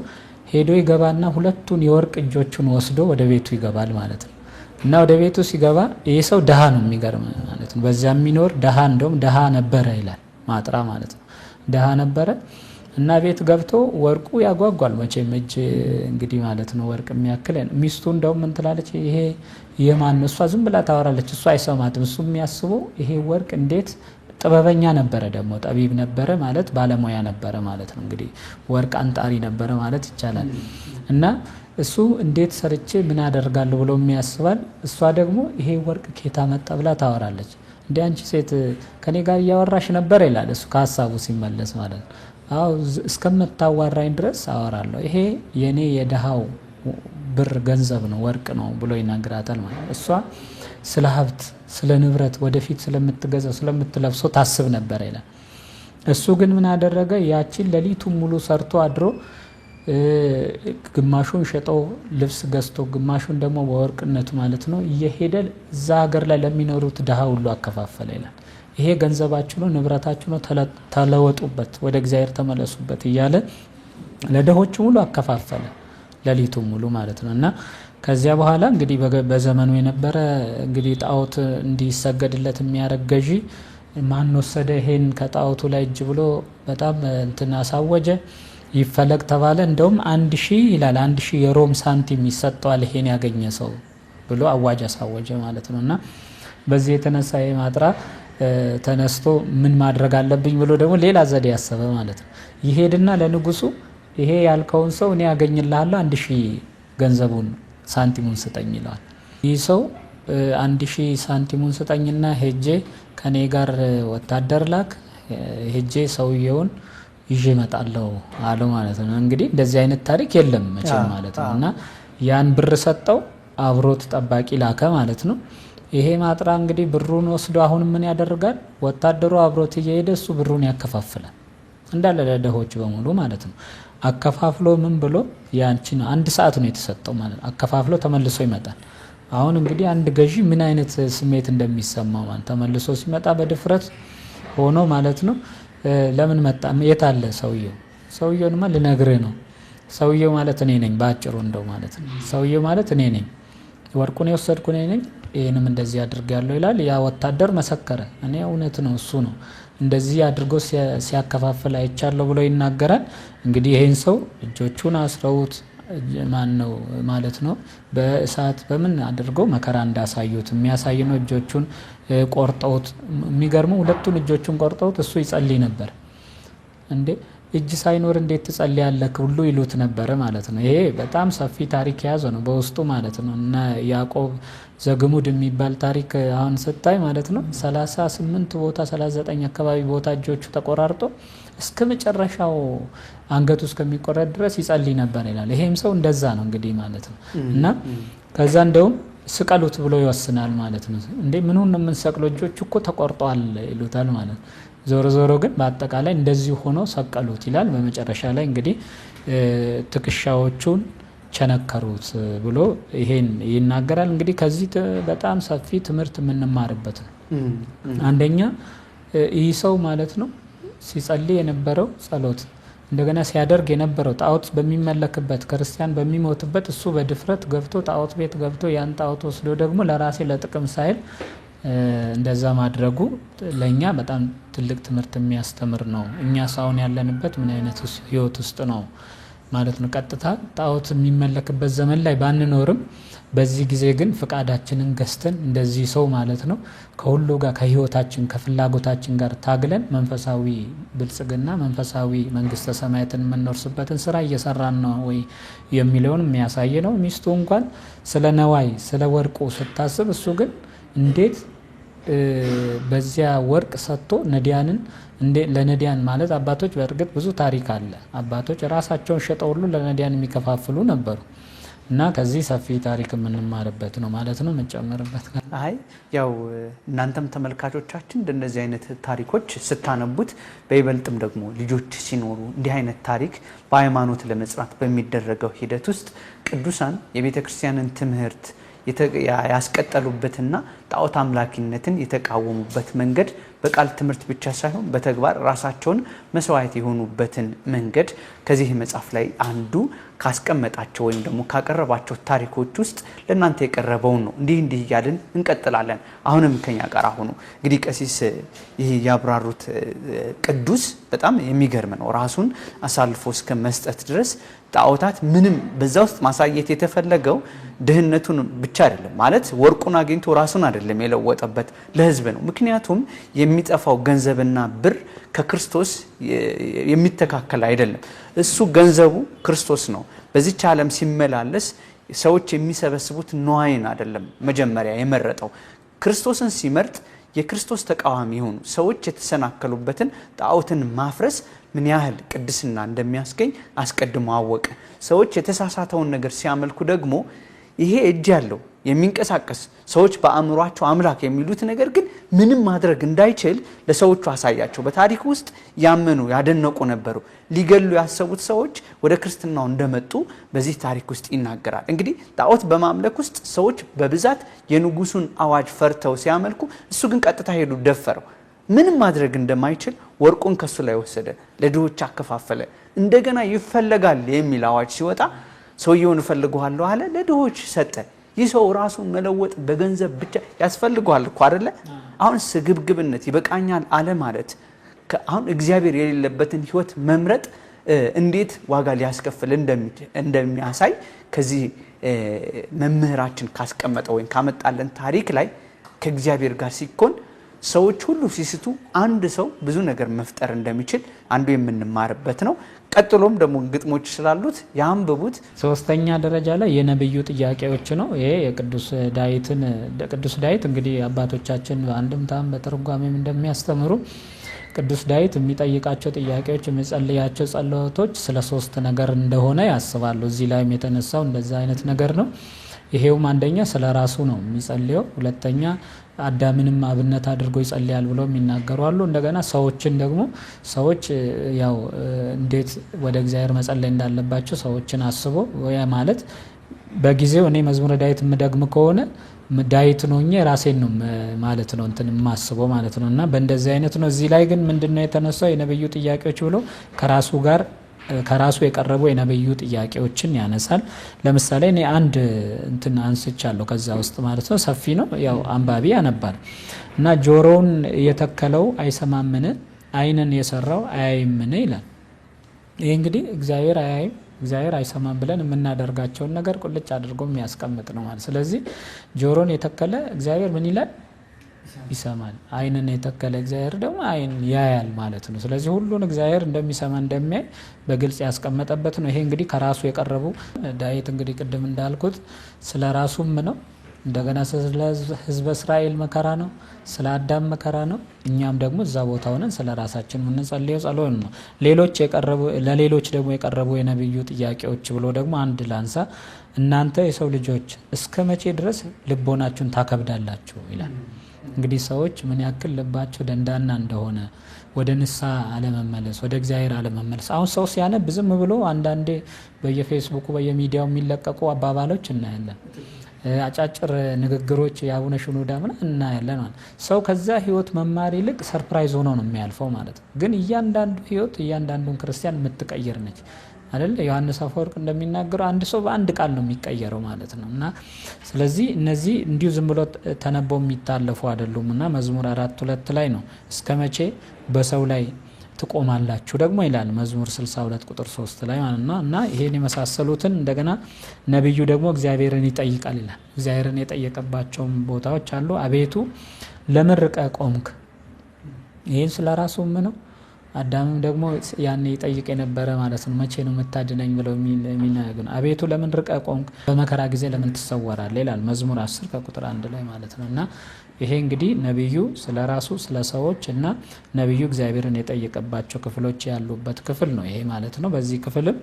ሄዶ ይገባና ሁለቱን የወርቅ እጆቹን ወስዶ ወደ ቤቱ ይገባል ማለት ነው እና ወደ ቤቱ ሲገባ ይሄ ሰው ደሃ ነው የሚገርም ማለት ነው። በዚያ የሚኖር ደሃ እንደውም ደሃ ነበረ ይላል ማጥራ ማለት ነው። ደሃ ነበረ እና ቤት ገብቶ ወርቁ ያጓጓል መቼም እጅ እንግዲህ ማለት ነው ወርቅ የሚያክል ሚስቱ እንደውም ምን ትላለች? ይሄ የማን ነው? እሷ ዝም ብላ ታወራለች፣ እሱ አይሰማትም። እሱ የሚያስበው ይሄ ወርቅ እንዴት ጥበበኛ ነበረ፣ ደግሞ ጠቢብ ነበረ ማለት ባለሙያ ነበረ ማለት ነው። እንግዲህ ወርቅ አንጣሪ ነበረ ማለት ይቻላል እና እሱ እንዴት ሰርቼ ምን አደርጋለሁ ብሎ የሚያስባል። እሷ ደግሞ ይሄ ወርቅ ኬታ መጣ ብላ ታወራለች። እንዴ አንቺ ሴት ከኔ ጋር እያወራሽ ነበር ይላል እሱ ከሀሳቡ ሲመለስ ማለት ነው። አዎ እስከምታዋራኝ ድረስ አወራለሁ፣ ይሄ የኔ የደሃው ብር ገንዘብ ነው ወርቅ ነው ብሎ ይናገራታል ማለት ነው። እሷ ስለ ሀብት ስለ ንብረት ወደፊት ስለምትገዛው ስለምትለብሰው ታስብ ነበር ይላል። እሱ ግን ምን አደረገ? ያቺን ሌሊቱን ሙሉ ሰርቶ አድሮ ግማሹን ሸጦ ልብስ ገዝቶ ግማሹን ደግሞ በወርቅነቱ ማለት ነው እየሄደ እዛ ሀገር ላይ ለሚኖሩት ድሃ ሁሉ አከፋፈለ ይላል። ይሄ ገንዘባችሁ ነው ንብረታችሁ ነው ተለወጡበት፣ ወደ እግዚአብሔር ተመለሱበት እያለ ለድሆቹ ሙሉ አከፋፈለ ሌሊቱን ሙሉ ማለት ነው እና ከዚያ በኋላ እንግዲህ በዘመኑ የነበረ እንግዲህ ጣዖት እንዲሰገድለት የሚያደርግ ገዢ ማን ወሰደ ይሄን ከጣዖቱ ላይ እጅ ብሎ በጣም እንትን አሳወጀ። ይፈለግ ተባለ። እንደውም 1000 ይላል 1000 የሮም ሳንቲም ይሰጠዋል ይሄን ያገኘ ሰው ብሎ አዋጅ አሳወጀ ማለት ነው እና በዚህ የተነሳ የማጥራ ተነስቶ ምን ማድረግ አለብኝ ብሎ ደግሞ ሌላ ዘዴ ያሰበ ማለት ነው። ይሄድና ለንጉሱ ይሄ ያልከውን ሰው እኔ ያገኝልሃለሁ 1000 ገንዘቡን ሳንቲሙን ስጠኝ ይለዋል። ይህ ሰው 1000 ሳንቲሙን ስጠኝና ሄጄ ከኔ ጋር ወታደር ላክ ሄጄ ሰውየውን ይዤ እመጣለሁ አለው ማለት ነው። እንግዲህ እንደዚህ አይነት ታሪክ የለም መቼም ማለት ነው እና ያን ብር ሰጠው፣ አብሮት ጠባቂ ላከ ማለት ነው። ይሄ ማጥራ እንግዲህ ብሩን ወስዶ አሁን ምን ያደርጋል? ወታደሩ አብሮት እየሄደ እሱ ብሩን ያከፋፍላል እንዳለ ለደሆች በሙሉ ማለት ነው። አከፋፍሎ ምን ብሎ ያንቺን 1 ሰዓት ነው የተሰጠው ማለት አከፋፍሎ ተመልሶ ይመጣል። አሁን እንግዲህ አንድ ገዢ ምን አይነት ስሜት እንደሚሰማው ማለት ተመልሶ ሲመጣ በድፍረት ሆኖ ማለት ነው ለምን መጣ? የት አለ ሰውየው? ሰውየውንማ ልነግርህ ነው። ሰውየው ማለት እኔ ነኝ ባጭሩ እንደው ማለት ነው። ሰውየው ማለት እኔ ነኝ፣ ወርቁን የወሰድኩ እኔ ነኝ፣ ይሄንም እንደዚህ አድርጋለሁ ይላል። ያ ወታደር መሰከረ። እኔ እውነት ነው እሱ ነው እንደዚህ አድርጎ ሲያከፋፍል አይቻለሁ ብሎ ይናገራል። እንግዲህ ይሄን ሰው እጆቹን አስረውት ማን ነው ማለት ነው በእሳት በምን አድርገው መከራ እንዳሳዩት የሚያሳይ ነው። እጆቹን ቆርጠውት የሚገርመው ሁለቱን እጆቹን ቆርጠውት እሱ ይጸልይ ነበር። እንዴ እጅ ሳይኖር እንዴት ትጸልያለህ ሁሉ ይሉት ነበረ ማለት ነው። ይሄ በጣም ሰፊ ታሪክ የያዘ ነው በውስጡ ማለት ነው እና ያዕቆብ ዘግሙድ የሚባል ታሪክ አሁን ስታይ ማለት ነው 38 ቦታ 39 አካባቢ ቦታ እጆቹ ተቆራርጦ እስከ መጨረሻው አንገቱ እስከሚቆረጥ ድረስ ይጸልይ ነበር ይላል። ይሄም ሰው እንደዛ ነው እንግዲህ ማለት ነው እና ከዛ እንደውም ስቀሉት ብሎ ይወስናል ማለት ነው። እንዴ ምኑን ነው የምንሰቅለው? እጆቹ እኮ ተቆርጧል ይሉታል ማለት ነው። ዞሮ ዞሮ ግን በአጠቃላይ እንደዚህ ሆኖ ሰቀሉት ይላል። በመጨረሻ ላይ እንግዲህ ትከሻዎቹን ቸነከሩት ብሎ ይሄን ይናገራል። እንግዲህ ከዚህ በጣም ሰፊ ትምህርት የምንማርበት ነው። አንደኛ ይህ ሰው ማለት ነው ሲጸልይ የነበረው ጸሎት እንደገና ሲያደርግ የነበረው ጣዖት በሚመለክበት ክርስቲያን በሚሞትበት እሱ በድፍረት ገብቶ ጣዖት ቤት ገብቶ ያን ጣዖት ወስዶ ደግሞ ለራሴ ለጥቅም ሳይል እንደዛ ማድረጉ ለኛ በጣም ትልቅ ትምህርት የሚያስተምር ነው። እኛ ሳውን ያለንበት ምን አይነት ህይወት ውስጥ ነው ማለት ነው። ቀጥታ ጣዖት የሚመለክበት ዘመን ላይ ባንኖርም በዚህ ጊዜ ግን ፍቃዳችንን ገዝተን እንደዚህ ሰው ማለት ነው ከሁሉ ጋር ከህይወታችን ከፍላጎታችን ጋር ታግለን መንፈሳዊ ብልጽግና መንፈሳዊ መንግስተ ሰማያትን የምንወርስበትን ስራ እየሰራን ነው ወይ የሚለውን የሚያሳይ ነው። ሚስቱ እንኳን ስለ ነዋይ ስለ ወርቁ ስታስብ እሱ ግን እንዴት በዚያ ወርቅ ሰጥቶ ነዲያንን ለነዲያን ማለት አባቶች በእርግጥ ብዙ ታሪክ አለ። አባቶች ራሳቸውን ሸጠው ሁሉ ለነዲያን የሚከፋፍሉ ነበሩ እና ከዚህ ሰፊ ታሪክ የምንማርበት ነው ማለት ነው። መጨመርበት አይ ያው እናንተም ተመልካቾቻችን እንደነዚህ አይነት ታሪኮች ስታነቡት በይበልጥም ደግሞ ልጆች ሲኖሩ እንዲህ አይነት ታሪክ በሃይማኖት ለመጽናት በሚደረገው ሂደት ውስጥ ቅዱሳን የቤተ ክርስቲያንን ትምህርት ያስቀጠሉበትና ጣዖት አምላኪነትን የተቃወሙበት መንገድ በቃል ትምህርት ብቻ ሳይሆን በተግባር ራሳቸውን መስዋዕት የሆኑበትን መንገድ ከዚህ መጽሐፍ ላይ አንዱ ካስቀመጣቸው ወይም ደግሞ ካቀረባቸው ታሪኮች ውስጥ ለእናንተ የቀረበውን ነው። እንዲህ እያልን እንቀጥላለን። አሁንም ከኛ ጋር ሆኑ። እንግዲህ ቀሲስ ይህ ያብራሩት ቅዱስ በጣም የሚገርም ነው። ራሱን አሳልፎ እስከ መስጠት ድረስ ጣዖታት ምንም በዛ ውስጥ ማሳየት የተፈለገው ድህነቱን ብቻ አይደለም ማለት ወርቁን አግኝቶ ራሱን አይደለም የለወጠበት ለህዝብ ነው። ምክንያቱም የሚጠፋው ገንዘብና ብር ከክርስቶስ የሚተካከል አይደለም። እሱ ገንዘቡ ክርስቶስ ነው። በዚህች ዓለም ሲመላለስ ሰዎች የሚሰበስቡት ነዋይን አይደለም መጀመሪያ የመረጠው። ክርስቶስን ሲመርጥ የክርስቶስ ተቃዋሚ የሆኑ ሰዎች የተሰናከሉበትን ጣዖትን ማፍረስ ምን ያህል ቅድስና እንደሚያስገኝ አስቀድሞ አወቀ። ሰዎች የተሳሳተውን ነገር ሲያመልኩ ደግሞ ይሄ እጅ ያለው የሚንቀሳቀስ ሰዎች በአእምሯቸው አምላክ የሚሉት ነገር ግን ምንም ማድረግ እንዳይችል ለሰዎቹ አሳያቸው። በታሪክ ውስጥ ያመኑ ያደነቁ ነበሩ። ሊገሉ ያሰቡት ሰዎች ወደ ክርስትናው እንደመጡ በዚህ ታሪክ ውስጥ ይናገራል። እንግዲህ ጣዖት በማምለክ ውስጥ ሰዎች በብዛት የንጉሱን አዋጅ ፈርተው ሲያመልኩ፣ እሱ ግን ቀጥታ ሄዱ ደፈረው። ምንም ማድረግ እንደማይችል ወርቁን ከሱ ላይ ወሰደ፣ ለድሆች አከፋፈለ። እንደገና ይፈለጋል የሚል አዋጅ ሲወጣ ሰውየውን እፈልገዋለሁ አለ፣ ለድሆች ሰጠ። ይህ ሰው ራሱን መለወጥ በገንዘብ ብቻ ያስፈልገዋል እኮ አይደለ? አሁን ስግብግብነት ይበቃኛል አለ ማለት አሁን እግዚአብሔር የሌለበትን ህይወት መምረጥ እንዴት ዋጋ ሊያስከፍል እንደሚያሳይ ከዚህ መምህራችን ካስቀመጠው ወይም ካመጣለን ታሪክ ላይ ከእግዚአብሔር ጋር ሲኮን ሰዎች ሁሉ ሲስቱ አንድ ሰው ብዙ ነገር መፍጠር እንደሚችል አንዱ የምንማርበት ነው። ቀጥሎም ደግሞ ግጥሞች ስላሉት ያንብቡት። ሶስተኛ ደረጃ ላይ የነብዩ ጥያቄዎች ነው። ይሄ የቅዱስ ዳዊት እንግዲህ አባቶቻችን በአንድምታም በትርጓሜም እንደሚያስተምሩ ቅዱስ ዳዊት የሚጠይቃቸው ጥያቄዎች የሚጸልያቸው ጸሎቶች ስለ ሶስት ነገር እንደሆነ ያስባሉ። እዚህ ላይም የተነሳው እንደዛ አይነት ነገር ነው። ይሄውም አንደኛ ስለ ራሱ ነው የሚጸልየው፣ ሁለተኛ አዳምንም አብነት አድርጎ ይጸልያል ብለው የሚናገሩ አሉ። እንደገና ሰዎችን ደግሞ ሰዎች ያው እንዴት ወደ እግዚአብሔር መጸለይ እንዳለባቸው ሰዎችን አስቦ ማለት በጊዜው እኔ መዝሙረ ዳዊት የምደግም ከሆነ ዳዊት ነውኝ ራሴን ነው ማለት ነው እንትን የማስበው ማለት ነው። እና በእንደዚህ አይነት ነው። እዚህ ላይ ግን ምንድነው የተነሳው የነብዩ ጥያቄዎች ብሎ ከራሱ የቀረቡ የነብዩ ጥያቄዎችን ያነሳል። ለምሳሌ እኔ አንድ እንትን አንስቻለሁ ከዛ ውስጥ ማለት ነው። ሰፊ ነው ያው አንባቢ ያነባል። እና ጆሮውን የተከለው አይሰማምን? ዓይንን የሰራው አያይምን? ይላል። ይሄ እንግዲህ እግዚአብሔር አያይም እግዚአብሔር አይሰማም ብለን የምናደርጋቸውን ነገር ቁልጭ አድርጎ የሚያስቀምጥ ነው ማለት። ስለዚህ ጆሮን የተከለ እግዚአብሔር ምን ይላል? ይሰማል። ዓይንን የተከለ እግዚአብሔር ደግሞ ዓይን ያያል ማለት ነው። ስለዚህ ሁሉን እግዚአብሔር እንደሚሰማ እንደሚያይ በግልጽ ያስቀመጠበት ነው። ይሄ እንግዲህ ከራሱ የቀረቡ ዳዊት እንግዲህ ቅድም እንዳልኩት ስለ ራሱም ነው፣ እንደገና ስለ ሕዝበ እስራኤል መከራ ነው፣ ስለ አዳም መከራ ነው። እኛም ደግሞ እዛ ቦታ ሆነን ስለ ራሳችን የምንጸልየው ጸሎት ነው። ለሌሎች ደግሞ የቀረቡ የነብዩ ጥያቄዎች ብሎ ደግሞ አንድ ላንሳ። እናንተ የሰው ልጆች እስከ መቼ ድረስ ልቦናችሁን ታከብዳላችሁ? ይላል። እንግዲህ ሰዎች ምን ያክል ልባቸው ደንዳና እንደሆነ ወደ ንስሐ አለመመለስ፣ ወደ እግዚአብሔር አለመመለስ። አሁን ሰው ሲያነብ ዝም ብሎ አንዳንዴ በየፌስቡኩ በየሚዲያው የሚለቀቁ አባባሎች እናያለን። አጫጭር ንግግሮች የአቡነ ሽኖዳ ምናምን እናያለን ማለት። ሰው ከዛ ህይወት መማር ይልቅ ሰርፕራይዝ ሆኖ ነው የሚያልፈው ማለት ነው። ግን እያንዳንዱ ህይወት እያንዳንዱን ክርስቲያን የምትቀይር ነች አይደል? ዮሐንስ አፈወርቅ እንደሚናገረው አንድ ሰው በአንድ ቃል ነው የሚቀየረው ማለት ነው። እና ስለዚህ እነዚህ እንዲሁ ዝም ብሎ ተነበው የሚታለፉ አይደሉም። እና መዝሙር 4:2 ላይ ነው እስከ መቼ በሰው ላይ ትቆማላችሁ ደግሞ ይላል መዝሙር 62 ቁጥር 3 ላይ ማለት ነው። እና ይሄን የመሳሰሉትን እንደገና ነብዩ ደግሞ እግዚአብሔርን ይጠይቃል ይላል። እግዚአብሔርን የጠየቀባቸው ቦታዎች አሉ። አቤቱ ለምን ርቀህ ቆምክ? ይሄን ስለራሱ ነው። አዳምም ደግሞ ያኔ ይጠይቅ የነበረ ማለት ነው። መቼ ነው የምታድነኝ ብለው የሚናገሩ አቤቱ ለምን ርቀህ ቆምክ? በመከራ ጊዜ ለምን ትሰወራለህ? ይላል መዝሙር 10 ከቁጥር 1 ላይ ማለት ነው። እና ይሄ እንግዲህ ነብዩ ስለራሱ ስለ ሰዎች እና ነብዩ እግዚአብሔርን የጠየቀባቸው ክፍሎች ያሉበት ክፍል ነው ይሄ ማለት ነው። በዚህ ክፍልም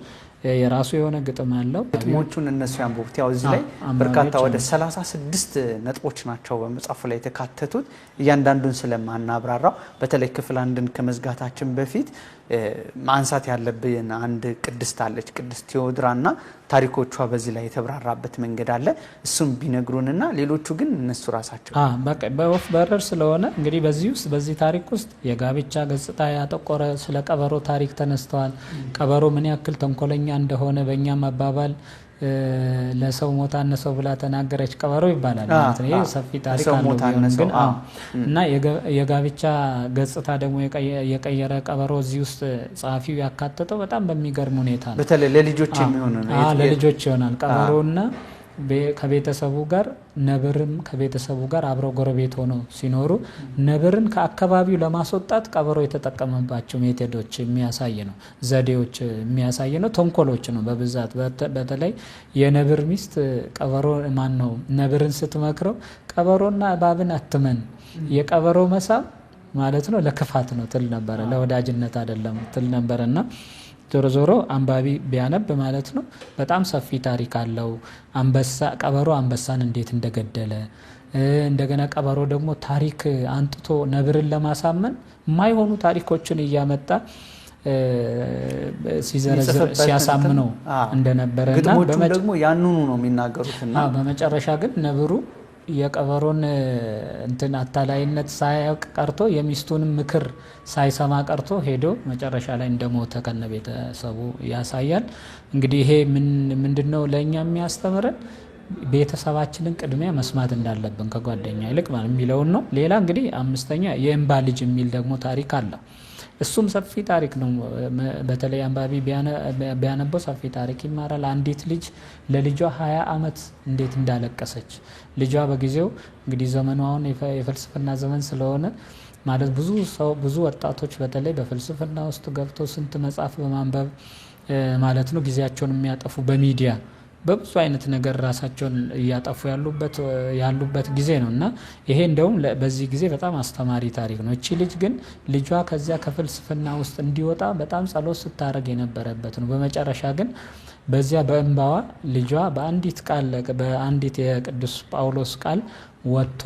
የራሱ የሆነ ግጥም አለው። ግጥሞቹን እነሱ ያንብቡት። ያው እዚህ ላይ በርካታ ወደ 36 ነጥቦች ናቸው በመጽሐፉ ላይ የተካተቱት። እያንዳንዱን ስለማናብራራው በተለይ ክፍል አንድን ከመዝጋታችን በፊት ማንሳት ያለብን አንድ ቅድስት አለች፣ ቅድስት ቴዎድራና ታሪኮቿ በዚህ ላይ የተብራራበት መንገድ አለ። እሱም ቢነግሩንና ሌሎቹ ግን እነሱ ራሳቸው በቃ በወፍ በረር ስለሆነ እንግዲህ በዚህ ታሪክ ውስጥ የጋብቻ ገጽታ ያጠቆረ ስለ ቀበሮ ታሪክ ተነስተዋል። ቀበሮ ምን ያክል ተንኮለኛ እንደሆነ በእኛም አባባል ለሰው ሞታ አነሰው ብላ ተናገረች ቀበሮ ይባላል ማለት ነው። ይሄ ሰፊ ታሪክ አለው ግን እና የጋብቻ ገጽታ ደግሞ የቀየረ ቀበሮ እዚህ ውስጥ ጸሐፊው ያካተተው በጣም በሚገርም ሁኔታ ነው። በተለይ ለልጆች የሚሆን ነው። ለልጆች ይሆናል። ቀበሮና ከቤተሰቡ ጋር ነብርም ከቤተሰቡ ጋር አብረው ጎረቤት ሆነው ሲኖሩ ነብርን ከአካባቢው ለማስወጣት ቀበሮ የተጠቀመባቸው ሜቶዶች የሚያሳይ ነው። ዘዴዎች የሚያሳይ ነው። ተንኮሎች ነው በብዛት። በተለይ የነብር ሚስት ቀበሮ ነው ነብርን ስትመክረው ቀበሮና እባብን አትመን፣ የቀበሮ መሳብ ማለት ነው ለክፋት ነው ትል ነበረ፣ ለወዳጅነት አይደለም ትል ነበርና ዞሮ ዞሮ አንባቢ ቢያነብ ማለት ነው በጣም ሰፊ ታሪክ አለው። ቀበሮ አንበሳን እንዴት እንደገደለ እንደገና ቀበሮ ደግሞ ታሪክ አንጥቶ ነብርን ለማሳመን የማይሆኑ ታሪኮችን እያመጣ ሲያሳምነው እንደነበረና ደግሞ ያንኑ ነው የሚናገሩትና በመጨረሻ ግን ነብሩ የቀበሮን እንትን አታላይነት ሳያውቅ ቀርቶ የሚስቱንም ምክር ሳይሰማ ቀርቶ ሄዶ መጨረሻ ላይ እንደሞተ ከነ ቤተሰቡ ያሳያል። እንግዲህ ይሄ ምንድነው ለኛ የሚያስተምረን? ቤተሰባችንን ቅድሚያ መስማት እንዳለብን ከጓደኛ ይልቅ ማለት የሚለውን ነው። ሌላ እንግዲህ አምስተኛ የእንባ ልጅ የሚል ደግሞ ታሪክ አለ። እሱም ሰፊ ታሪክ ነው። በተለይ አንባቢ ቢያነበው ሰፊ ታሪክ ይማራል። አንዲት ልጅ ለልጇ 20 ዓመት እንዴት እንዳለቀሰች ልጇ በጊዜው እንግዲህ ዘመኑ አሁን የፍልስፍና ዘመን ስለሆነ ማለት ብዙ ወጣቶች በተለይ በፍልስፍና ውስጥ ገብቶ ስንት መጽሐፍ በማንበብ ማለት ነው ጊዜያቸውን የሚያጠፉ በሚዲያ በብዙ አይነት ነገር ራሳቸውን እያጠፉ ያሉበት ጊዜ ነው እና ይሄ እንደውም በዚህ ጊዜ በጣም አስተማሪ ታሪክ ነው። እቺ ልጅ ግን ልጇ ከዚያ ከፍልስፍና ውስጥ እንዲወጣ በጣም ጸሎት ስታደርግ የነበረበት ነው። በመጨረሻ ግን በዚያ በእንባዋ ልጇ በአንዲት የቅዱስ ጳውሎስ ቃል ወጥቶ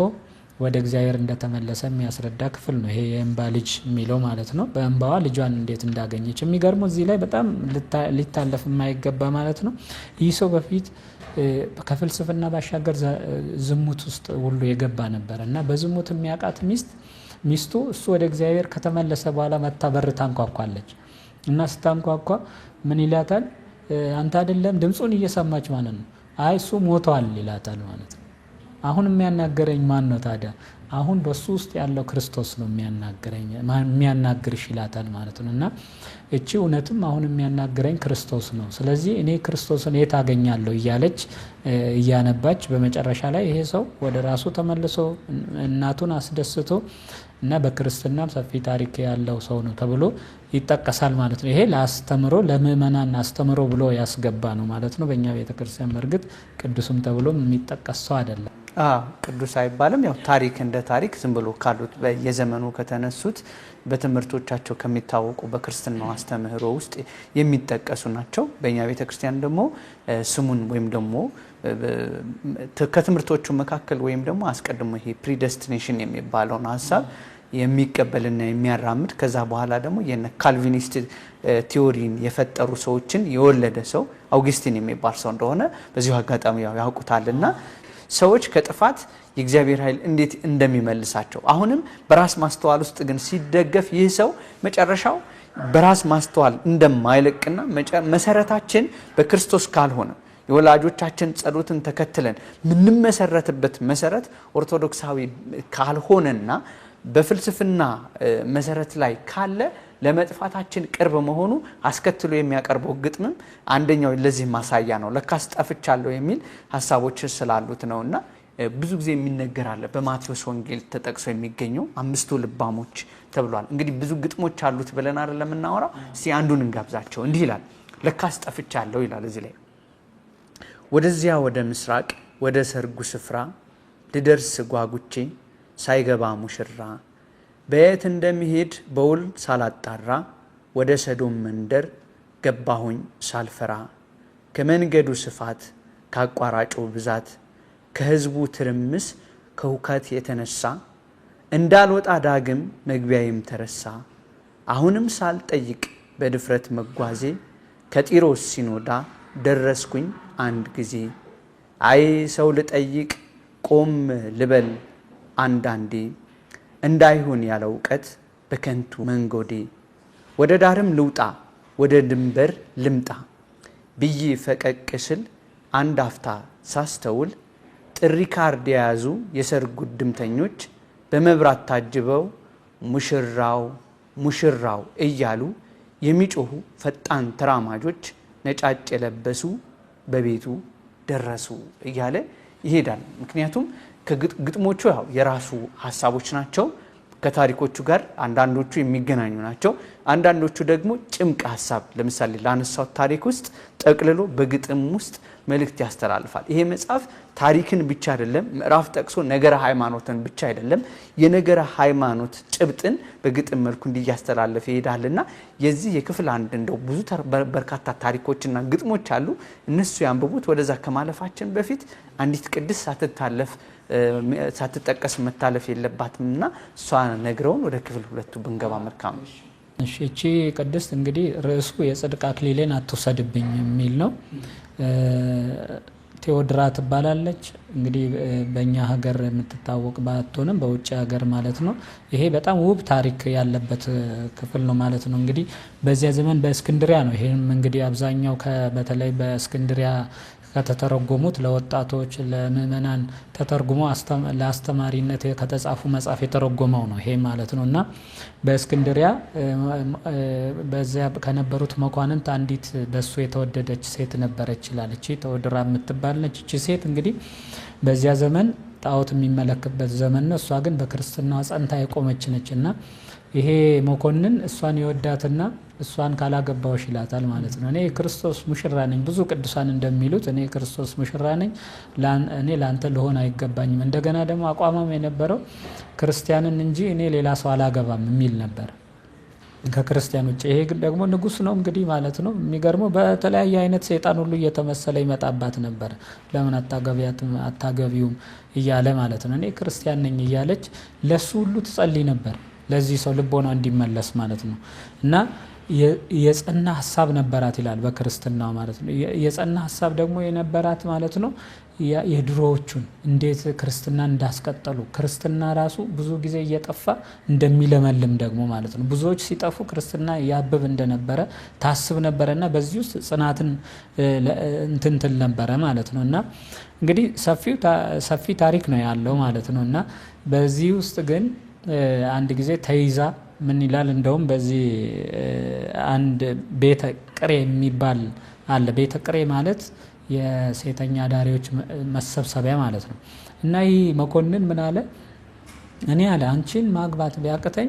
ወደ እግዚአብሔር እንደተመለሰ የሚያስረዳ ክፍል ነው። ይሄ የእንባ ልጅ የሚለው ማለት ነው። በእንባዋ ልጇን እንዴት እንዳገኘች የሚገርመው እዚህ ላይ በጣም ሊታለፍ የማይገባ ማለት ነው። ይህ ሰው በፊት ከፍልስፍና ባሻገር ዝሙት ውስጥ ሁሉ የገባ ነበር እና በዝሙት የሚያውቃት ሚስቱ እሱ ወደ እግዚአብሔር ከተመለሰ በኋላ መታ በር ታንኳኳለች እና ስታንኳኳ ምን ይላታል? አንተ አይደለም ድምፁን እየሰማች ማለት ነው። አይ እሱ ሞቷል ይላታል ማለት ነው። አሁን የሚያናገረኝ ማን ነው ታዲያ? አሁን በሱ ውስጥ ያለው ክርስቶስ ነው የሚያናግርሽ ይላታል ማለት ነው። እና እቺ እውነትም አሁን የሚያናግረኝ ክርስቶስ ነው፣ ስለዚህ እኔ ክርስቶስን የት አገኛለሁ እያለች እያነባች በመጨረሻ ላይ ይሄ ሰው ወደ ራሱ ተመልሶ እናቱን አስደስቶ እና በክርስትናም ሰፊ ታሪክ ያለው ሰው ነው ተብሎ ይጠቀሳል ማለት ነው። ይሄ ለአስተምሮ ለምእመናን አስተምሮ ብሎ ያስገባ ነው ማለት ነው። በእኛ ቤተክርስቲያን በእርግጥ ቅዱስም ተብሎ የሚጠቀስ ሰው አይደለም። ቅዱስ አይባልም። ያው ታሪክ እንደ ታሪክ ዝም ብሎ ካሉት በየዘመኑ ከተነሱት በትምህርቶቻቸው ከሚታወቁ በክርስትናው አስተምህሮ ውስጥ የሚጠቀሱ ናቸው። በእኛ ቤተክርስቲያን ደግሞ ስሙን ወይም ደግሞ ከትምህርቶቹ መካከል ወይም ደግሞ አስቀድሞ ይሄ ፕሪደስቲኔሽን የሚባለውን ሀሳብ የሚቀበልና የሚያራምድ ከዛ በኋላ ደግሞ የካልቪኒስት ቲዮሪን የፈጠሩ ሰዎችን የወለደ ሰው አውግስቲን የሚባል ሰው እንደሆነ በዚሁ አጋጣሚ ያውቁታልና ሰዎች ከጥፋት የእግዚአብሔር ኃይል እንዴት እንደሚመልሳቸው አሁንም በራስ ማስተዋል ውስጥ ግን ሲደገፍ ይህ ሰው መጨረሻው በራስ ማስተዋል እንደማይለቅና መሰረታችን በክርስቶስ ካልሆነ የወላጆቻችን ጸሎትን ተከትለን ምንም መሰረትበት መሰረት ኦርቶዶክሳዊ ካልሆነና በፍልስፍና መሰረት ላይ ካለ ለመጥፋታችን ቅርብ መሆኑ አስከትሎ የሚያቀርበው ግጥምም አንደኛው ለዚህ ማሳያ ነው። ለካስ ጠፍቻለሁ የሚል ሐሳቦች ስላሉት ነውና ብዙ ጊዜ የሚነገር አለ። በማቴዎስ ወንጌል ተጠቅሶ የሚገኘው 5ቱ ልባሞች ተብሏል። እንግዲህ ብዙ ግጥሞች አሉት ብለን አይደለም የምናወራው። እስቲ አንዱን እንጋብዛቸው። እንዲህ ይላል፣ ለካስ ጠፍቻለሁ ይላል እዚህ ላይ። ወደዚያ ወደ ምስራቅ ወደ ሰርጉ ስፍራ ልደርስ ጓጉቼ ሳይገባ ሙሽራ በየት እንደሚሄድ በውል ሳላጣራ ወደ ሰዶም መንደር ገባሁኝ ሳልፈራ ከመንገዱ ስፋት ካቋራጩ ብዛት ከህዝቡ ትርምስ ከሁከት የተነሳ እንዳልወጣ ዳግም መግቢያዬም ተረሳ። አሁንም ሳልጠይቅ በድፍረት መጓዜ ከጢሮስ ሲኖዳ ደረስኩኝ አንድ ጊዜ። አይ ሰው ልጠይቅ ቆም ልበል አንዳንዴ እንዳይሆን ያለ እውቀት በከንቱ መንጎዴ። ወደ ዳርም ልውጣ ወደ ድንበር ልምጣ ብዬ ፈቀቅ ስል አንድ አፍታ ሳስተውል ጥሪ ካርድ የያዙ የሰርጉ ድምተኞች በመብራት ታጅበው ሙሽራው ሙሽራው እያሉ የሚጮሁ ፈጣን ተራማጆች ነጫጭ የለበሱ በቤቱ ደረሱ እያለ ይሄዳል። ምክንያቱም ከግጥሞቹ ያው የራሱ ሐሳቦች ናቸው። ከታሪኮቹ ጋር አንዳንዶቹ የሚገናኙ ናቸው፣ አንዳንዶቹ ደግሞ ጭምቅ ሐሳብ ለምሳሌ ላነሳው ታሪክ ውስጥ ጠቅልሎ በግጥም ውስጥ መልእክት ያስተላልፋል። ይሄ መጽሐፍ ታሪክን ብቻ አይደለም ምዕራፍ ጠቅሶ ነገረ ሃይማኖትን ብቻ አይደለም የነገረ ሃይማኖት ጭብጥን በግጥም መልኩ እንዲያስተላልፍ ይሄዳልና የዚህ የክፍል አንድ እንደው ብዙ በርካታ ታሪኮችና ግጥሞች አሉ። እነሱ ያንብቡት። ወደዛ ከማለፋችን በፊት አንዲት ቅድስት ሳትጠቀስ መታለፍ የለባትምና እሷ ነግረውን ወደ ክፍል 2 ብንገባ መልካም ነው። እሺ እቺ ቅድስት እንግዲህ ርዕሱ የጽድቅ አክሊሌን አትውሰድብኝ የሚል ነው። ቴዎድራ ትባላለች። እንግዲህ በእኛ ሀገር የምትታወቅ ባትሆንም በውጭ ሀገር ማለት ነው። ይሄ በጣም ውብ ታሪክ ያለበት ክፍል ነው ማለት ነው። እንግዲህ በዚያ ዘመን በእስክንድሪያ ነው። ይሄም እንግዲህ አብዛኛው በተለይ በእስክንድሪያ ከተተረጎሙት ለወጣቶች ለምእመናን ተተርጉሞ ለአስተማሪነት ከተጻፉ መጽሐፍ የተረጎመው ነው ይሄ ማለት ነው። እና በእስክንድሪያ በዚያ ከነበሩት መኳንንት አንዲት በሱ የተወደደች ሴት ነበረች ይላል። እቺ ተወድራ የምትባል ነች። እቺ ሴት እንግዲህ በዚያ ዘመን ጣዖት የሚመለክበት ዘመን ነው። እሷ ግን በክርስትናዋ ጸንታ የቆመች ነች እና ይሄ መኮንን እሷን ይወዳትና እሷን ካላገባውሽ ይላታል ማለት ነው። እኔ ክርስቶስ ሙሽራ ነኝ፣ ብዙ ቅዱሳን እንደሚሉት እኔ ክርስቶስ ሙሽራ ነኝ፣ እኔ ላንተ ልሆን አይገባኝም። እንደገና ደግሞ አቋማም የነበረው ክርስቲያንን እንጂ እኔ ሌላ ሰው አላገባም የሚል ነበር ከክርስቲያን ውጭ። ይሄ ግን ደግሞ ንጉስ ነው እንግዲህ ማለት ነው። የሚገርመው በተለያየ አይነት ሰይጣን ሁሉ እየተመሰለ ይመጣባት ነበር። ለምን አታገቢውም እያለ ማለት ነው። እኔ ክርስቲያን ነኝ እያለች ለሱ ሁሉ ትጸልይ ነበር፣ ለዚህ ሰው ልቦና እንዲመለስ ማለት ነው። እና የጸና ሐሳብ ነበራት ይላል በክርስትና ማለት ነው። የጸና ሐሳብ ደግሞ የነበራት ማለት ነው የድሮዎቹን እንዴት ክርስትና እንዳስቀጠሉ ክርስትና ራሱ ብዙ ጊዜ እየጠፋ እንደሚለመልም ደግሞ ማለት ነው። ብዙዎች ሲጠፉ ክርስትና ያብብ እንደነበረ ታስብ ነበረና በዚህ ውስጥ ጽናትን እንትንትል ነበረ ማለት ነው። እና እንግዲህ ሰፊ ታሪክ ነው ያለው ማለት ነው። እና በዚህ ውስጥ ግን አንድ ጊዜ ተይዛ ምን ይላል እንደውም በዚህ አንድ ቤተ ቅሬ የሚባል አለ። ቤተ ቅሬ ማለት የሴተኛ ዳሪዎች መሰብሰቢያ ማለት ነው። እና ይህ መኮንን ምን አለ፣ እኔ አለ አንቺን ማግባት ቢያቅተኝ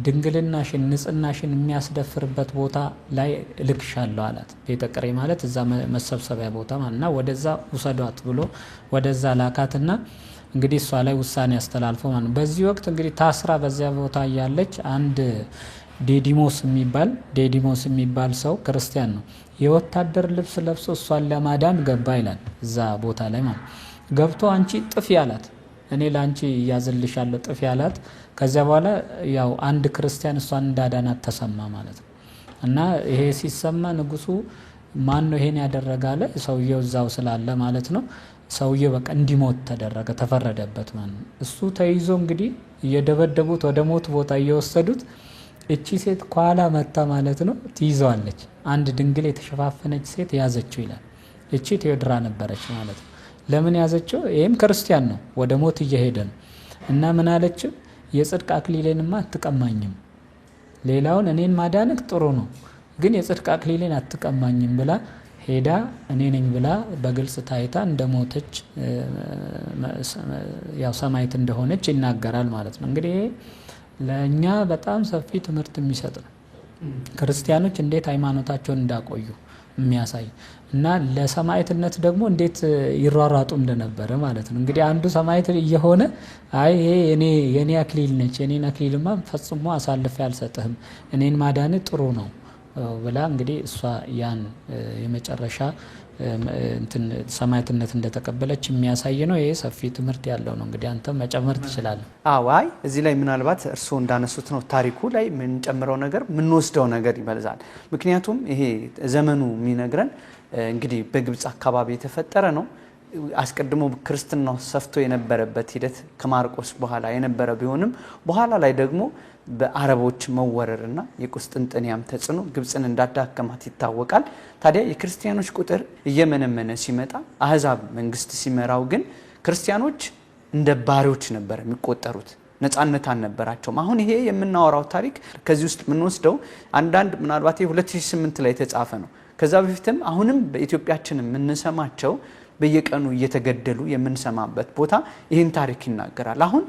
ድንግልናሽን ንጽህናሽን የሚያስደፍርበት ቦታ ላይ እልክሻለሁ አላት። ቤተ ቅሬ ማለት እዛ መሰብሰቢያ ቦታ ማለትና ወደዛ ውሰዷት ብሎ ወደዛ ላካትና እንግዲህ እሷ ላይ ውሳኔ ያስተላልፈው ማለት ነው። በዚህ ወቅት እንግዲህ ታስራ በዚያ ቦታ ያለች አንድ ዴዲሞስ የሚባል ሰው ክርስቲያን ነው። የወታደር ልብስ ለብሶ እሷን ለማዳን ገባ ይላል እዛ ቦታ ላይ ማለት ገብቶ አንቺ ጥፊ አላት፣ እኔ ላንቺ ያዝልሻለሁ ጥፊ አላት። ከዚያ በኋላ ያው አንድ ክርስቲያን እሷን እንዳዳናት ተሰማ ማለት ነው። እና ይሄ ሲሰማ ንጉሱ ማን ነው ይሄን ያደረጋለ? ሰውየው እዛው ስላለ ማለት ነው። ሰውየው በቃ እንዲሞት ተደረገ፣ ተፈረደበት ማለት ነው። እሱ ተይዞ እንግዲህ እየደበደቡት ወደ ሞት ቦታ እየወሰዱት እቺ ሴት ኳላ መታ ማለት ነው ትይዘዋለች። አንድ ድንግል የተሸፋፈነች ሴት ያዘችው ይላል። እቺ ቴዎድራ ነበረች ማለት ነው። ለምን ያዘችው? ይሄም ክርስቲያን ነው፣ ወደ ሞት እየሄደ ነው። እና ምን አለችው? የጽድቅ አክሊሌንማ አትቀማኝም፣ ሌላውን እኔን ማዳንክ ጥሩ ነው፣ ግን የጽድቅ አክሊሌን አትቀማኝም ብላ ሄዳ እኔ ነኝ ብላ በግልጽ ታይታ እንደሞተች ያው ሰማዕት እንደሆነች ይናገራል ማለት ነው። እንግዲህ ለእኛ በጣም ሰፊ ትምህርት የሚሰጥ ነው። ክርስቲያኖች እንዴት ሃይማኖታቸውን እንዳቆዩ የሚያሳይ እና ለሰማዕትነት ደግሞ እንዴት ይሯሯጡ እንደነበረ ማለት ነው። እንግዲህ አንዱ ሰማዕት እየሆነ አይ ይሄ የኔ አክሊል ነች፣ የኔን አክሊልማ ፈጽሞ አሳልፌ አልሰጥህም፣ እኔን ማዳን ጥሩ ነው ብላ እንግዲህ እሷ ያን የመጨረሻ እንትን ሰማዕትነት እንደተቀበለች የሚያሳይ ነው። ይሄ ሰፊ ትምህርት ያለው ነው። እንግዲህ አንተ መጨመር ትችላለህ። አይ እዚህ ላይ ምናልባት እርስዎ እንዳነሱት ነው ታሪኩ ላይ የምንጨምረው ነገር የምንወስደው ነገር ይበዛል። ምክንያቱም ይሄ ዘመኑ የሚነግረን እንግዲህ በግብጽ አካባቢ የተፈጠረ ነው። አስቀድሞ ክርስትናው ሰፍቶ የነበረበት ሂደት ከማርቆስ በኋላ የነበረ ቢሆንም በኋላ ላይ ደግሞ በአረቦች መወረርና የቁስጥንጥንያም ተጽዕኖ ግብጽን እንዳዳከማት ይታወቃል። ታዲያ የክርስቲያኖች ቁጥር እየመነመነ ሲመጣ አህዛብ መንግስት ሲመራው ግን ክርስቲያኖች እንደ ባሪዎች ነበር የሚቆጠሩት፣ ነፃነት አልነበራቸውም። አሁን ይሄ የምናወራው ታሪክ ከዚህ ውስጥ የምንወስደው አንዳንድ ምናልባት 2008 ላይ የተጻፈ ነው። ከዛ በፊትም አሁንም በኢትዮጵያችን የምንሰማቸው በየቀኑ እየተገደሉ የምንሰማበት ቦታ ይህን ታሪክ ይናገራል። አሁን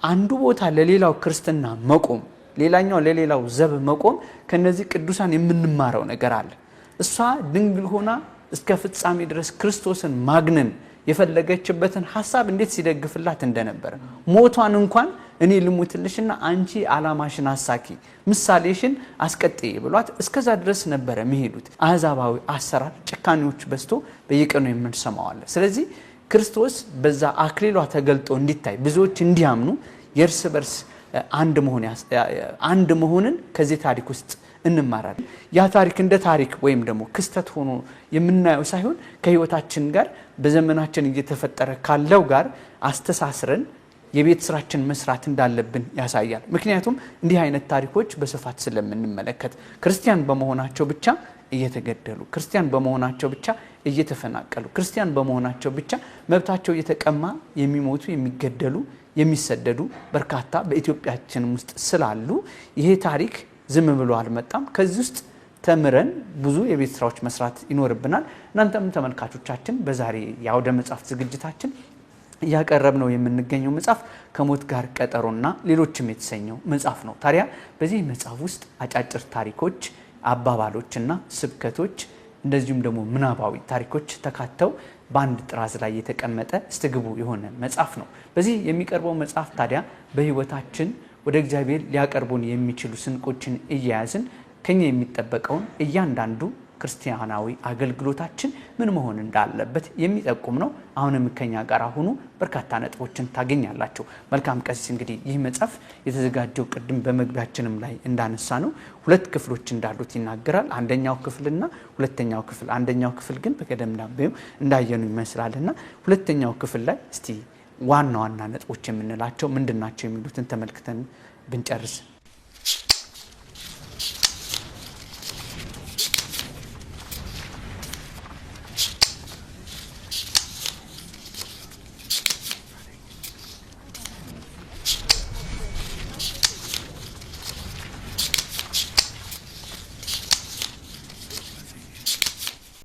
አንዱ ቦታ ለሌላው ክርስትና መቆም፣ ሌላኛው ለሌላው ዘብ መቆም ከነዚህ ቅዱሳን የምንማረው ነገር አለ። እሷ ድንግል ሆና እስከ ፍጻሜ ድረስ ክርስቶስን ማግነን የፈለገችበትን ሐሳብ እንዴት ሲደግፍላት እንደነበረ ሞቷን እንኳን እኔ ልሙትልሽና አንቺ አላማሽን አሳኪ ምሳሌሽን አስቀጥይ ብሏት እስከዛ ድረስ ነበረ የሚሄዱት። አህዛባዊ አሰራር ጭካኔዎች በዝቶ በየቀኑ የምንሰማው አለ። ስለዚህ ክርስቶስ በዛ አክሊሏ ተገልጦ እንዲታይ ብዙዎች እንዲያምኑ የእርስ በርስ አንድ መሆንን ከዚህ ታሪክ ውስጥ እንማራለን። ያ ታሪክ እንደ ታሪክ ወይም ደግሞ ክስተት ሆኖ የምናየው ሳይሆን ከህይወታችን ጋር በዘመናችን እየተፈጠረ ካለው ጋር አስተሳስረን የቤት ስራችን መስራት እንዳለብን ያሳያል። ምክንያቱም እንዲህ አይነት ታሪኮች በስፋት ስለምንመለከት ክርስቲያን በመሆናቸው ብቻ እየተገደሉ፣ ክርስቲያን በመሆናቸው ብቻ እየተፈናቀሉ፣ ክርስቲያን በመሆናቸው ብቻ መብታቸው እየተቀማ የሚሞቱ፣ የሚገደሉ፣ የሚሰደዱ በርካታ በኢትዮጵያችን ውስጥ ስላሉ ይሄ ታሪክ ዝም ብሎ አልመጣም። ከዚህ ውስጥ ተምረን ብዙ የቤት ስራዎች መስራት ይኖርብናል። እናንተም ተመልካቾቻችን በዛሬ የአውደ መጽሐፍት ዝግጅታችን እያቀረብነው የምንገኘው መጽሐፍ ከሞት ጋር ቀጠሮና ሌሎችም የተሰኘው መጽሐፍ ነው። ታዲያ በዚህ መጽሐፍ ውስጥ አጫጭር ታሪኮች፣ አባባሎችና ስብከቶች እንደዚሁም ደግሞ ምናባዊ ታሪኮች ተካተው በአንድ ጥራዝ ላይ የተቀመጠ እስትግቡ የሆነ መጽሐፍ ነው። በዚህ የሚቀርበው መጽሐፍ ታዲያ በህይወታችን ወደ እግዚአብሔር ሊያቀርቡን የሚችሉ ስንቆችን እያያዝን ከኛ የሚጠበቀውን እያንዳንዱ ክርስቲያናዊ አገልግሎታችን ምን መሆን እንዳለበት የሚጠቁም ነው። አሁንም ከኛ ጋር ሆኑ በርካታ ነጥቦችን ታገኛላችሁ። መልካም ቀሲስ፣ እንግዲህ ይህ መጽሐፍ የተዘጋጀው ቅድም በመግቢያችንም ላይ እንዳነሳ ነው 2 ክፍሎች እንዳሉት ይናገራል። አንደኛው ክፍልና ሁለተኛው ክፍል። አንደኛው ክፍል ግን በቀደምዳቤው እንዳየኑ ይመስላልና ሁለተኛው ክፍል ላይ እስቲ ዋና ዋና ነጥቦች የምንላቸው ምንድናቸው የሚሉትን ተመልክተን ብንጨርስ